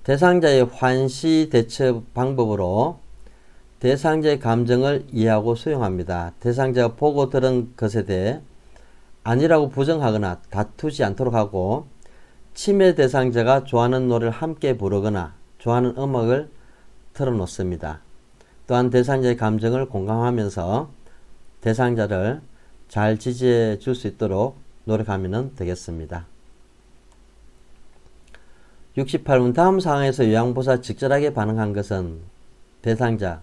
Speaker 1: 대상자의 환시 대처 방법으로 대상자의 감정을 이해하고 수용합니다. 대상자가 보고 들은 것에 대해 아니라고 부정하거나 다투지 않도록 하고 치매 대상자가 좋아하는 노래를 함께 부르거나 좋아하는 음악을 틀어놓습니다. 또한 대상자의 감정을 공감하면서 대상자를 잘 지지해 줄 수 있도록 노력하면 되겠습니다. 68분 다음 상황에서 요양보호사 적절하게 반응한 것은 대상자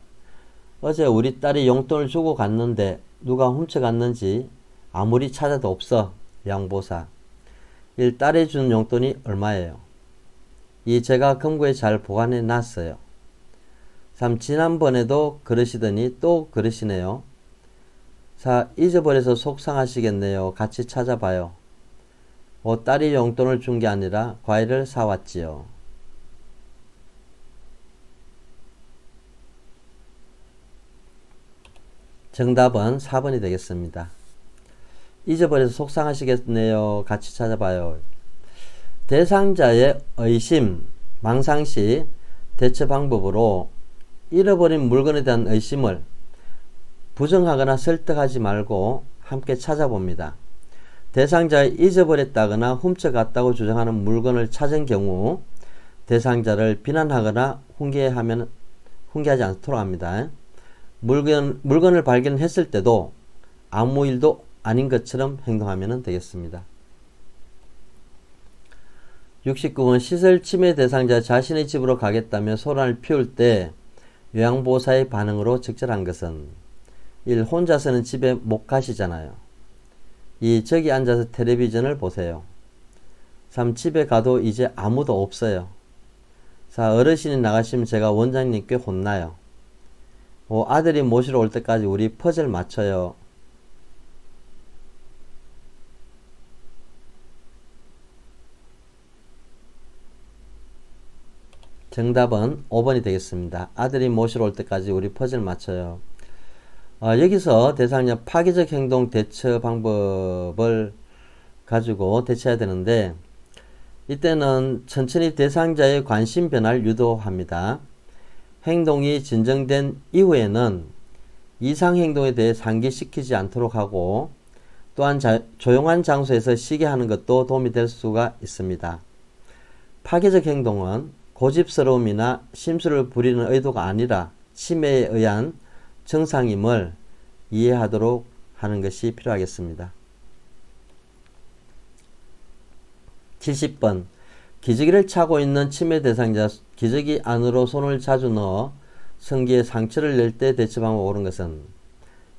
Speaker 1: 어제 우리 딸이 용돈을 주고 갔는데 누가 훔쳐갔는지 아무리 찾아도 없어. 요양보호사 1. 딸이 준 용돈이 얼마예요? 2. 제가 금고에 잘 보관해 놨어요. 3. 지난번에도 그러시더니 또 그러시네요. 4. 잊어버려서 속상하시겠네요. 같이 찾아봐요. 5. 딸이 용돈을 준 게 아니라 과일을 사왔지요. 정답은 4번이 되겠습니다. 잊어버려서 속상하시겠네요. 같이 찾아봐요. 대상자의 의심, 망상시 대처 방법으로 잃어버린 물건에 대한 의심을 부정하거나 설득하지 말고 함께 찾아봅니다. 대상자가 잊어버렸다거나 훔쳐갔다고 주장하는 물건을 찾은 경우 대상자를 비난하거나 훈계하지 않도록 합니다. 물건을 발견했을 때도 아무 일도 아닌 것처럼 행동하면 되겠습니다. 69번 시설 치매 대상자 자신의 집으로 가겠다며 소란을 피울 때 요양보호사의 반응으로 적절한 것은 1. 혼자서는 집에 못 가시잖아요. 2. 저기 앉아서 텔레비전을 보세요. 3. 집에 가도 이제 아무도 없어요. 4. 어르신이 나가시면 제가 원장님께 혼나요. 5. 아들이 모시러 올 때까지 우리 퍼즐 맞춰요. 정답은 5번이 되겠습니다. 아들이 모시러 올 때까지 우리 퍼즐 맞춰요. 여기서 대상자 파괴적 행동 대처 방법을 가지고 대처해야 되는데 이때는 천천히 대상자의 관심 변화를 유도합니다. 행동이 진정된 이후에는 이상 행동에 대해 상기시키지 않도록 하고 또한 조용한 장소에서 쉬게 하는 것도 도움이 될 수가 있습니다. 파괴적 행동은 고집스러움이나 심술을 부리는 의도가 아니라 치매에 의한 증상임을 이해하도록 하는 것이 필요하겠습니다. 70번 기저귀를 차고 있는 치매 대상자 기저귀 안으로 손을 자주 넣어 성기에 상처를 낼 때 대처 방법 옳은 것은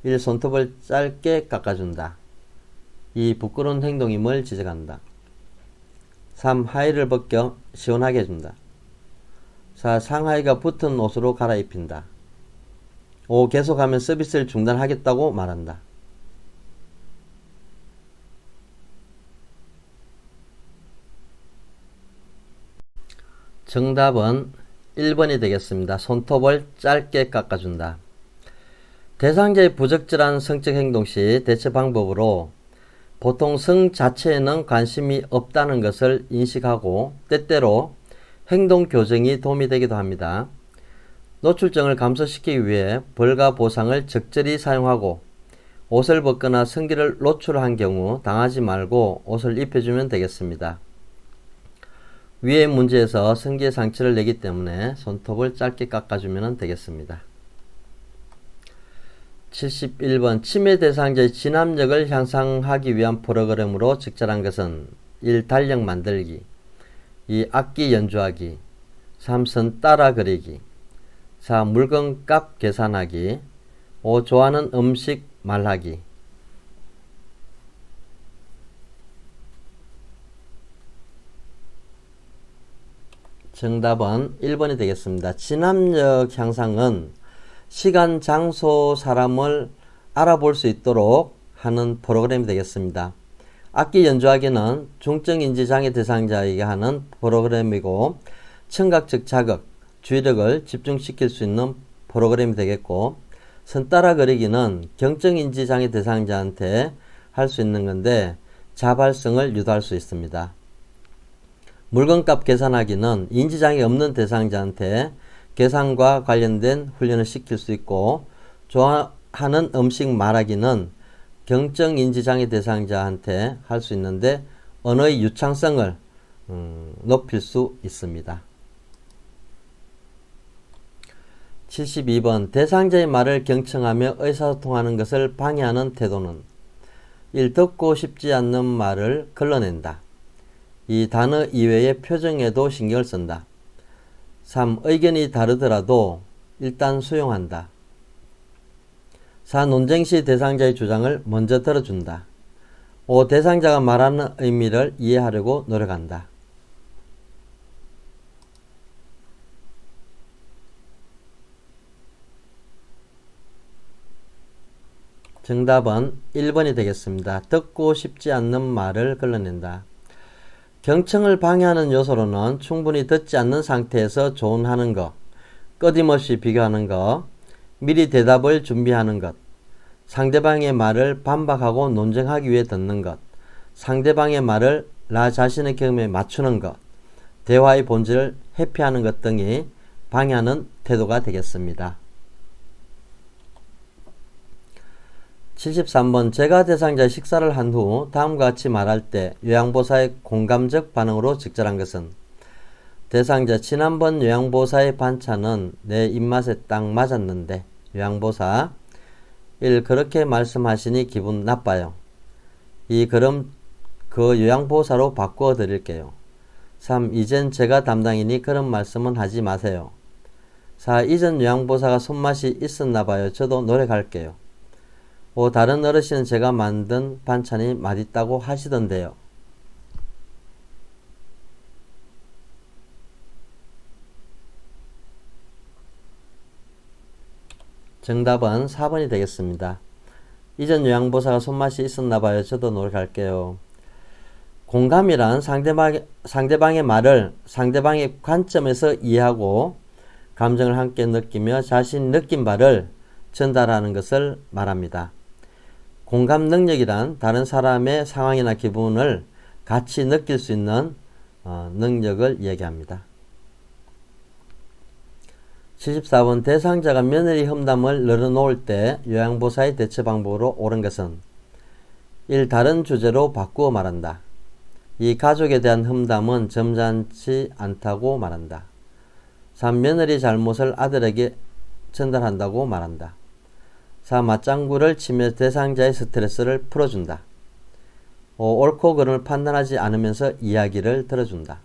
Speaker 1: 1. 손톱을 짧게 깎아준다. 2. 부끄러운 행동임을 지적한다. 3. 하의를 벗겨 시원하게 해준다. 4. 상하이가 붙은 옷으로 갈아입힌다. 5. 계속하면 서비스를 중단하겠다고 말한다. 정답은 1번이 되겠습니다. 손톱을 짧게 깎아준다. 대상자의 부적절한 성적 행동 시 대처 방법으로 보통 성 자체에는 관심이 없다는 것을 인식하고 때때로 행동 교정이 도움이 되기도 합니다. 노출증을 감소시키기 위해 벌과 보상을 적절히 사용하고 옷을 벗거나 성기를 노출한 경우 당하지 말고 옷을 입혀주면 되겠습니다. 위의 문제에서 성기에 상처를 내기 때문에 손톱을 짧게 깎아주면 되겠습니다. 71번 치매 대상자의 진압력을 향상하기 위한 프로그램으로 적절한 것은 1. 달력 만들기 2. 악기 연주하기 3. 선 따라 그리기 4. 물건값 계산하기 5. 좋아하는 음식 말하기. 정답은 1번이 되겠습니다. 진압력 향상은 시간, 장소, 사람을 알아볼 수 있도록 하는 프로그램이 되겠습니다. 악기 연주하기는 중증인지장애 대상자에게 하는 프로그램이고 청각적 자극, 주의력을 집중시킬 수 있는 프로그램이 되겠고 선 따라 그리기는 경증인지장애 대상자한테 할 수 있는 건데 자발성을 유도할 수 있습니다. 물건값 계산하기는 인지장애 없는 대상자한테 계산과 관련된 훈련을 시킬 수 있고 좋아하는 음식 말하기는 경증인지장애 대상자한테 할 수 있는데 언어의 유창성을 높일 수 있습니다. 72번 대상자의 말을 경청하며 의사소통하는 것을 방해하는 태도는 1. 듣고 싶지 않는 말을 걸러낸다. 2. 단어 이외의 표정에도 신경을 쓴다. 3. 의견이 다르더라도 일단 수용한다. 4. 논쟁 시 대상자의 주장을 먼저 들어준다. 5. 대상자가 말하는 의미를 이해하려고 노력한다. 정답은 1번이 되겠습니다. 듣고 싶지 않는 말을 걸러낸다. 경청을 방해하는 요소로는 충분히 듣지 않는 상태에서 조언하는 것, 끊임없이 비교하는 것, 미리 대답을 준비하는 것, 상대방의 말을 반박하고 논쟁하기 위해 듣는 것, 상대방의 말을 나 자신의 경험에 맞추는 것, 대화의 본질을 회피하는 것 등이 방해하는 태도가 되겠습니다. 73번 제가 대상자의 식사를 한 후 다음과 같이 말할 때 요양보사의 공감적 반응으로 적절한 것은 대상자 지난번 요양보사의 반찬은 내 입맛에 딱 맞았는데 요양보사 1. 그렇게 말씀하시니 기분 나빠요. 2. 그럼 그 요양보사로 바꾸어 드릴게요. 3. 이젠 제가 담당이니 그런 말씀은 하지 마세요. 4. 이전 요양보사가 손맛이 있었나봐요. 저도 노력할게요. 5. 다른 어르신은 제가 만든 반찬이 맛있다고 하시던데요. 정답은 4번이 되겠습니다. 이전 요양보사가 손맛이 있었나봐요. 저도 노력할게요. 공감이란 상대방의 말을 상대방의 관점에서 이해하고 감정을 함께 느끼며 자신이 느낀 바를 전달하는 것을 말합니다. 공감 능력이란 다른 사람의 상황이나 기분을 같이 느낄 수 있는 능력을 얘기합니다. 74번 대상자가 며느리 험담을 늘어놓을 때 요양보사의 대처 방법으로 옳은 것은 1. 다른 주제로 바꾸어 말한다. 2. 가족에 대한 험담은 점잖지 않다고 말한다. 3. 며느리 잘못을 아들에게 전달한다고 말한다. 4. 맞장구를 치며 대상자의 스트레스를 풀어준다. 5. 옳고 그름을 판단하지 않으면서 이야기를 들어준다.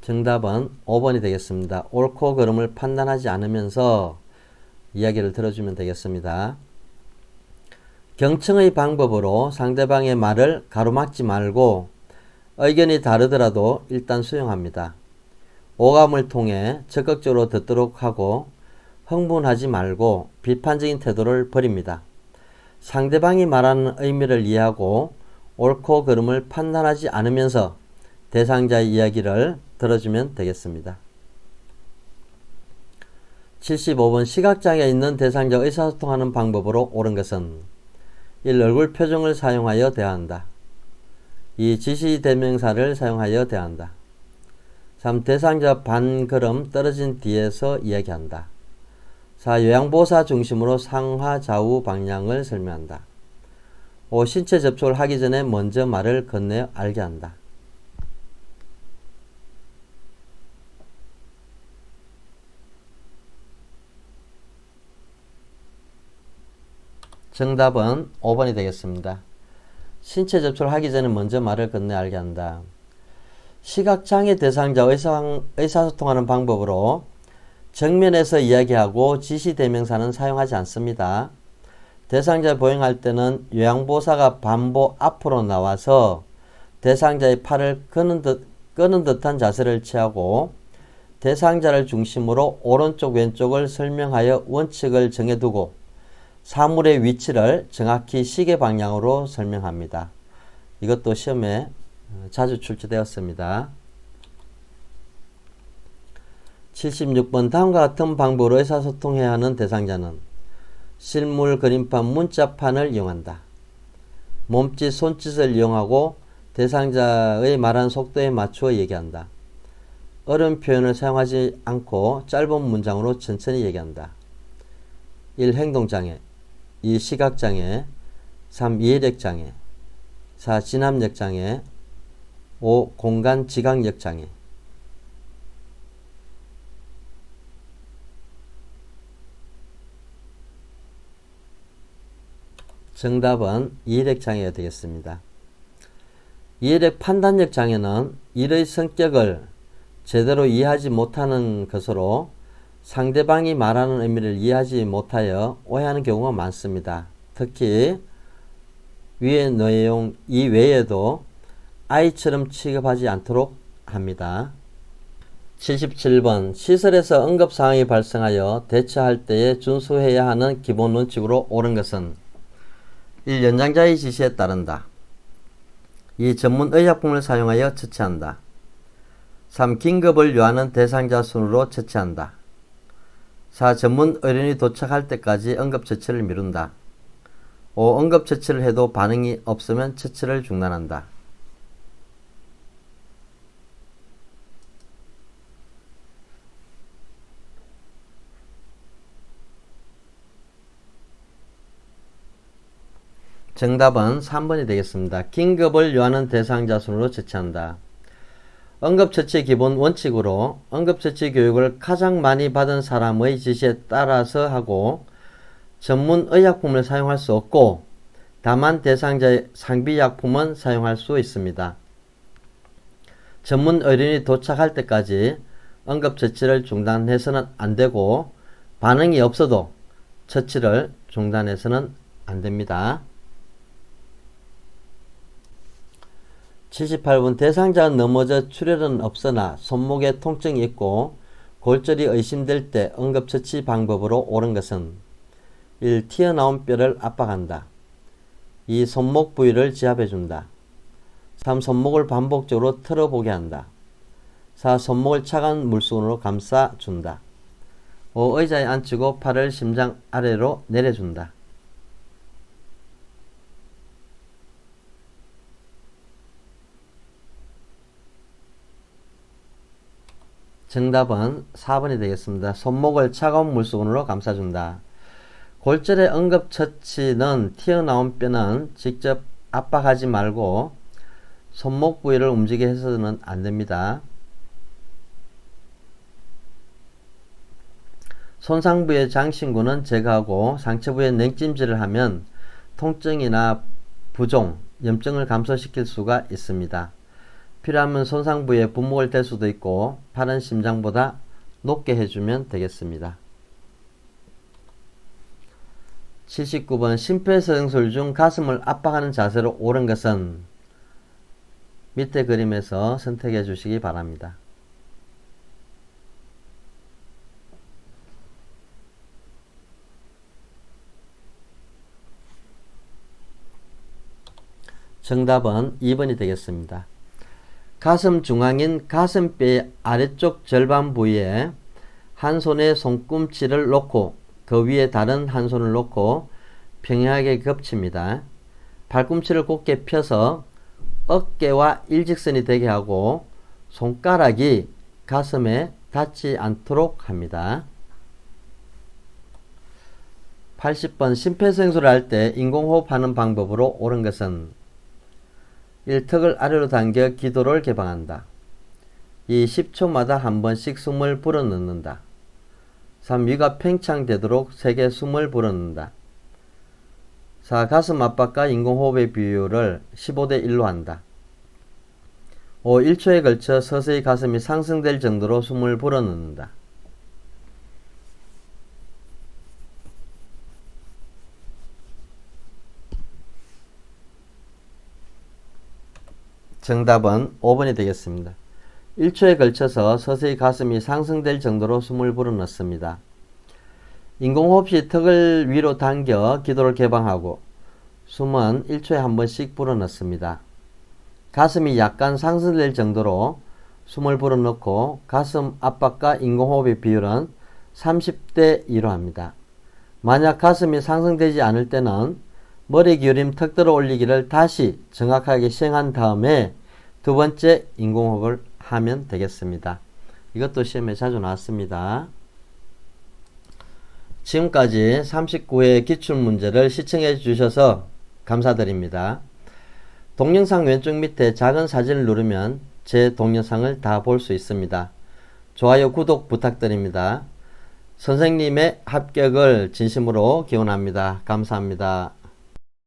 Speaker 1: 정답은 5번이 되겠습니다. 옳고 그름을 판단하지 않으면서 이야기를 들어주면 되겠습니다. 경청의 방법으로 상대방의 말을 가로막지 말고 의견이 다르더라도 일단 수용합니다. 오감을 통해 적극적으로 듣도록 하고 흥분하지 말고 비판적인 태도를 버립니다. 상대방이 말하는 의미를 이해하고 옳고 그름을 판단하지 않으면서 대상자의 이야기를 들어주면 되겠습니다. 75번 시각장애 있는 대상자와 의사소통하는 방법으로 옳은 것은 1. 얼굴 표정을 사용하여 대화한다. 2. 지시대명사를 사용하여 대화한다. 3. 대상자 반걸음 떨어진 뒤에서 이야기한다. 4. 요양보호사 중심으로 상하 좌우 방향을 설명한다. 5. 신체 접촉을 하기 전에 먼저 말을 건네어 알게 한다. 정답은 5번이 되겠습니다. 신체 접촉을 하기 전에 먼저 말을 건네 알게 한다. 시각장애 대상자 의사소통하는 방법으로 정면에서 이야기하고 지시대명사는 사용하지 않습니다. 대상자 보행할 때는 요양보호사가 반보 앞으로 나와서 대상자의 팔을 끄는 듯한 자세를 취하고 대상자를 중심으로 오른쪽 왼쪽을 설명하여 원칙을 정해두고 사물의 위치를 정확히 시계 방향으로 설명합니다. 이것도 시험에 자주 출제되었습니다. 76번 다음과 같은 방법으로 의사소통해야 하는 대상자는 실물, 그림판, 문자판을 이용한다. 몸짓, 손짓을 이용하고 대상자의 말하는 속도에 맞추어 얘기한다. 어려운 표현을 사용하지 않고 짧은 문장으로 천천히 얘기한다. 1. 행동장애 2. 시각장애 3. 이해력장애 4. 진압력장애 5. 공간지각력장애 정답은 이해력장애가 되겠습니다. 이해력 판단력 장애는 일의 성격을 제대로 이해하지 못하는 것으로 상대방이 말하는 의미를 이해하지 못하여 오해하는 경우가 많습니다. 특히 위의 내용 이외에도 아이처럼 취급하지 않도록 합니다. 77번 시설에서 응급상황이 발생하여 대처할 때에 준수해야 하는 기본 원칙으로 옳은 것은 1. 연장자의 지시에 따른다. 2. 전문 의약품을 사용하여 처치한다. 3. 긴급을 요하는 대상자 순으로 처치한다. 4. 전문 의료인이 도착할 때까지 응급처치를 미룬다. 5. 응급처치를 해도 반응이 없으면 처치를 중단한다. 정답은 3번이 되겠습니다. 긴급을 요하는 대상자 순으로 처치한다. 응급처치 기본 원칙으로 응급처치 교육을 가장 많이 받은 사람의 지시에 따라서 하고 전문 의약품을 사용할 수 없고 다만 대상자의 상비약품은 사용할 수 있습니다. 전문 의료인이 도착할 때까지 응급처치를 중단해서는 안되고 반응이 없어도 처치를 중단해서는 안됩니다. 78번 대상자가 넘어져 출혈은 없으나 손목에 통증이 있고 골절이 의심될 때 응급처치 방법으로 옳은 것은 1. 튀어나온 뼈를 압박한다. 2. 손목 부위를 지압해준다. 3. 손목을 반복적으로 털어보게 한다. 4. 손목을 차가운 물수건으로 감싸준다. 5. 의자에 앉히고 팔을 심장 아래로 내려준다. 정답은 4번이 되겠습니다. 손목을 차가운 물수건으로 감싸준다. 골절의 응급처치는 튀어나온 뼈는 직접 압박하지 말고 손목 부위를 움직이게 해서는 안됩니다. 손상 부위의 장신구는 제거하고 상처 부위에 냉찜질을 하면 통증이나 부종, 염증을 감소시킬 수가 있습니다. 필요하면 손상 부위에 분무를 댈 수도 있고 팔은 심장보다 높게 해주면 되겠습니다. 79번 심폐소생술 중 가슴을 압박하는 자세로 옳은 것은 밑에 그림에서 선택해 주시기 바랍니다. 정답은 2번이 되겠습니다. 가슴 중앙인 가슴뼈의 아래쪽 절반 부위에 한 손에 손꿈치를 놓고 그 위에 다른 한 손을 놓고 평행하게 겹칩니다. 발꿈치를 곧게 펴서 어깨와 일직선이 되게 하고 손가락이 가슴에 닿지 않도록 합니다. 80번 심폐소생술을 할 때 인공호흡하는 방법으로 옳은 것은 1. 턱을 아래로 당겨 기도를 개방한다. 2. 10초마다 한 번씩 숨을 불어넣는다. 3. 위가 팽창되도록 세게 숨을 불어넣는다. 4. 가슴 압박과 인공호흡의 비율을 15대 1로 한다. 5. 1초에 걸쳐 서서히 가슴이 상승될 정도로 숨을 불어넣는다. 정답은 5번이 되겠습니다. 1초에 걸쳐서 서서히 가슴이 상승될 정도로 숨을 불어넣습니다. 인공호흡 시 턱을 위로 당겨 기도를 개방하고 숨은 1초에 한 번씩 불어넣습니다. 가슴이 약간 상승될 정도로 숨을 불어넣고 가슴 압박과 인공호흡의 비율은 30대 2로 합니다. 만약 가슴이 상승되지 않을 때는 머리 기울임 턱 들어 올리기를 다시 정확하게 시행한 다음에 두 번째 인공호흡을 하면 되겠습니다. 이것도 시험에 자주 나왔습니다. 지금까지 39회 기출문제를 시청해 주셔서 감사드립니다. 동영상 왼쪽 밑에 작은 사진을 누르면 제 동영상을 다 볼 수 있습니다. 좋아요, 구독 부탁드립니다. 선생님의 합격을 진심으로 기원합니다. 감사합니다.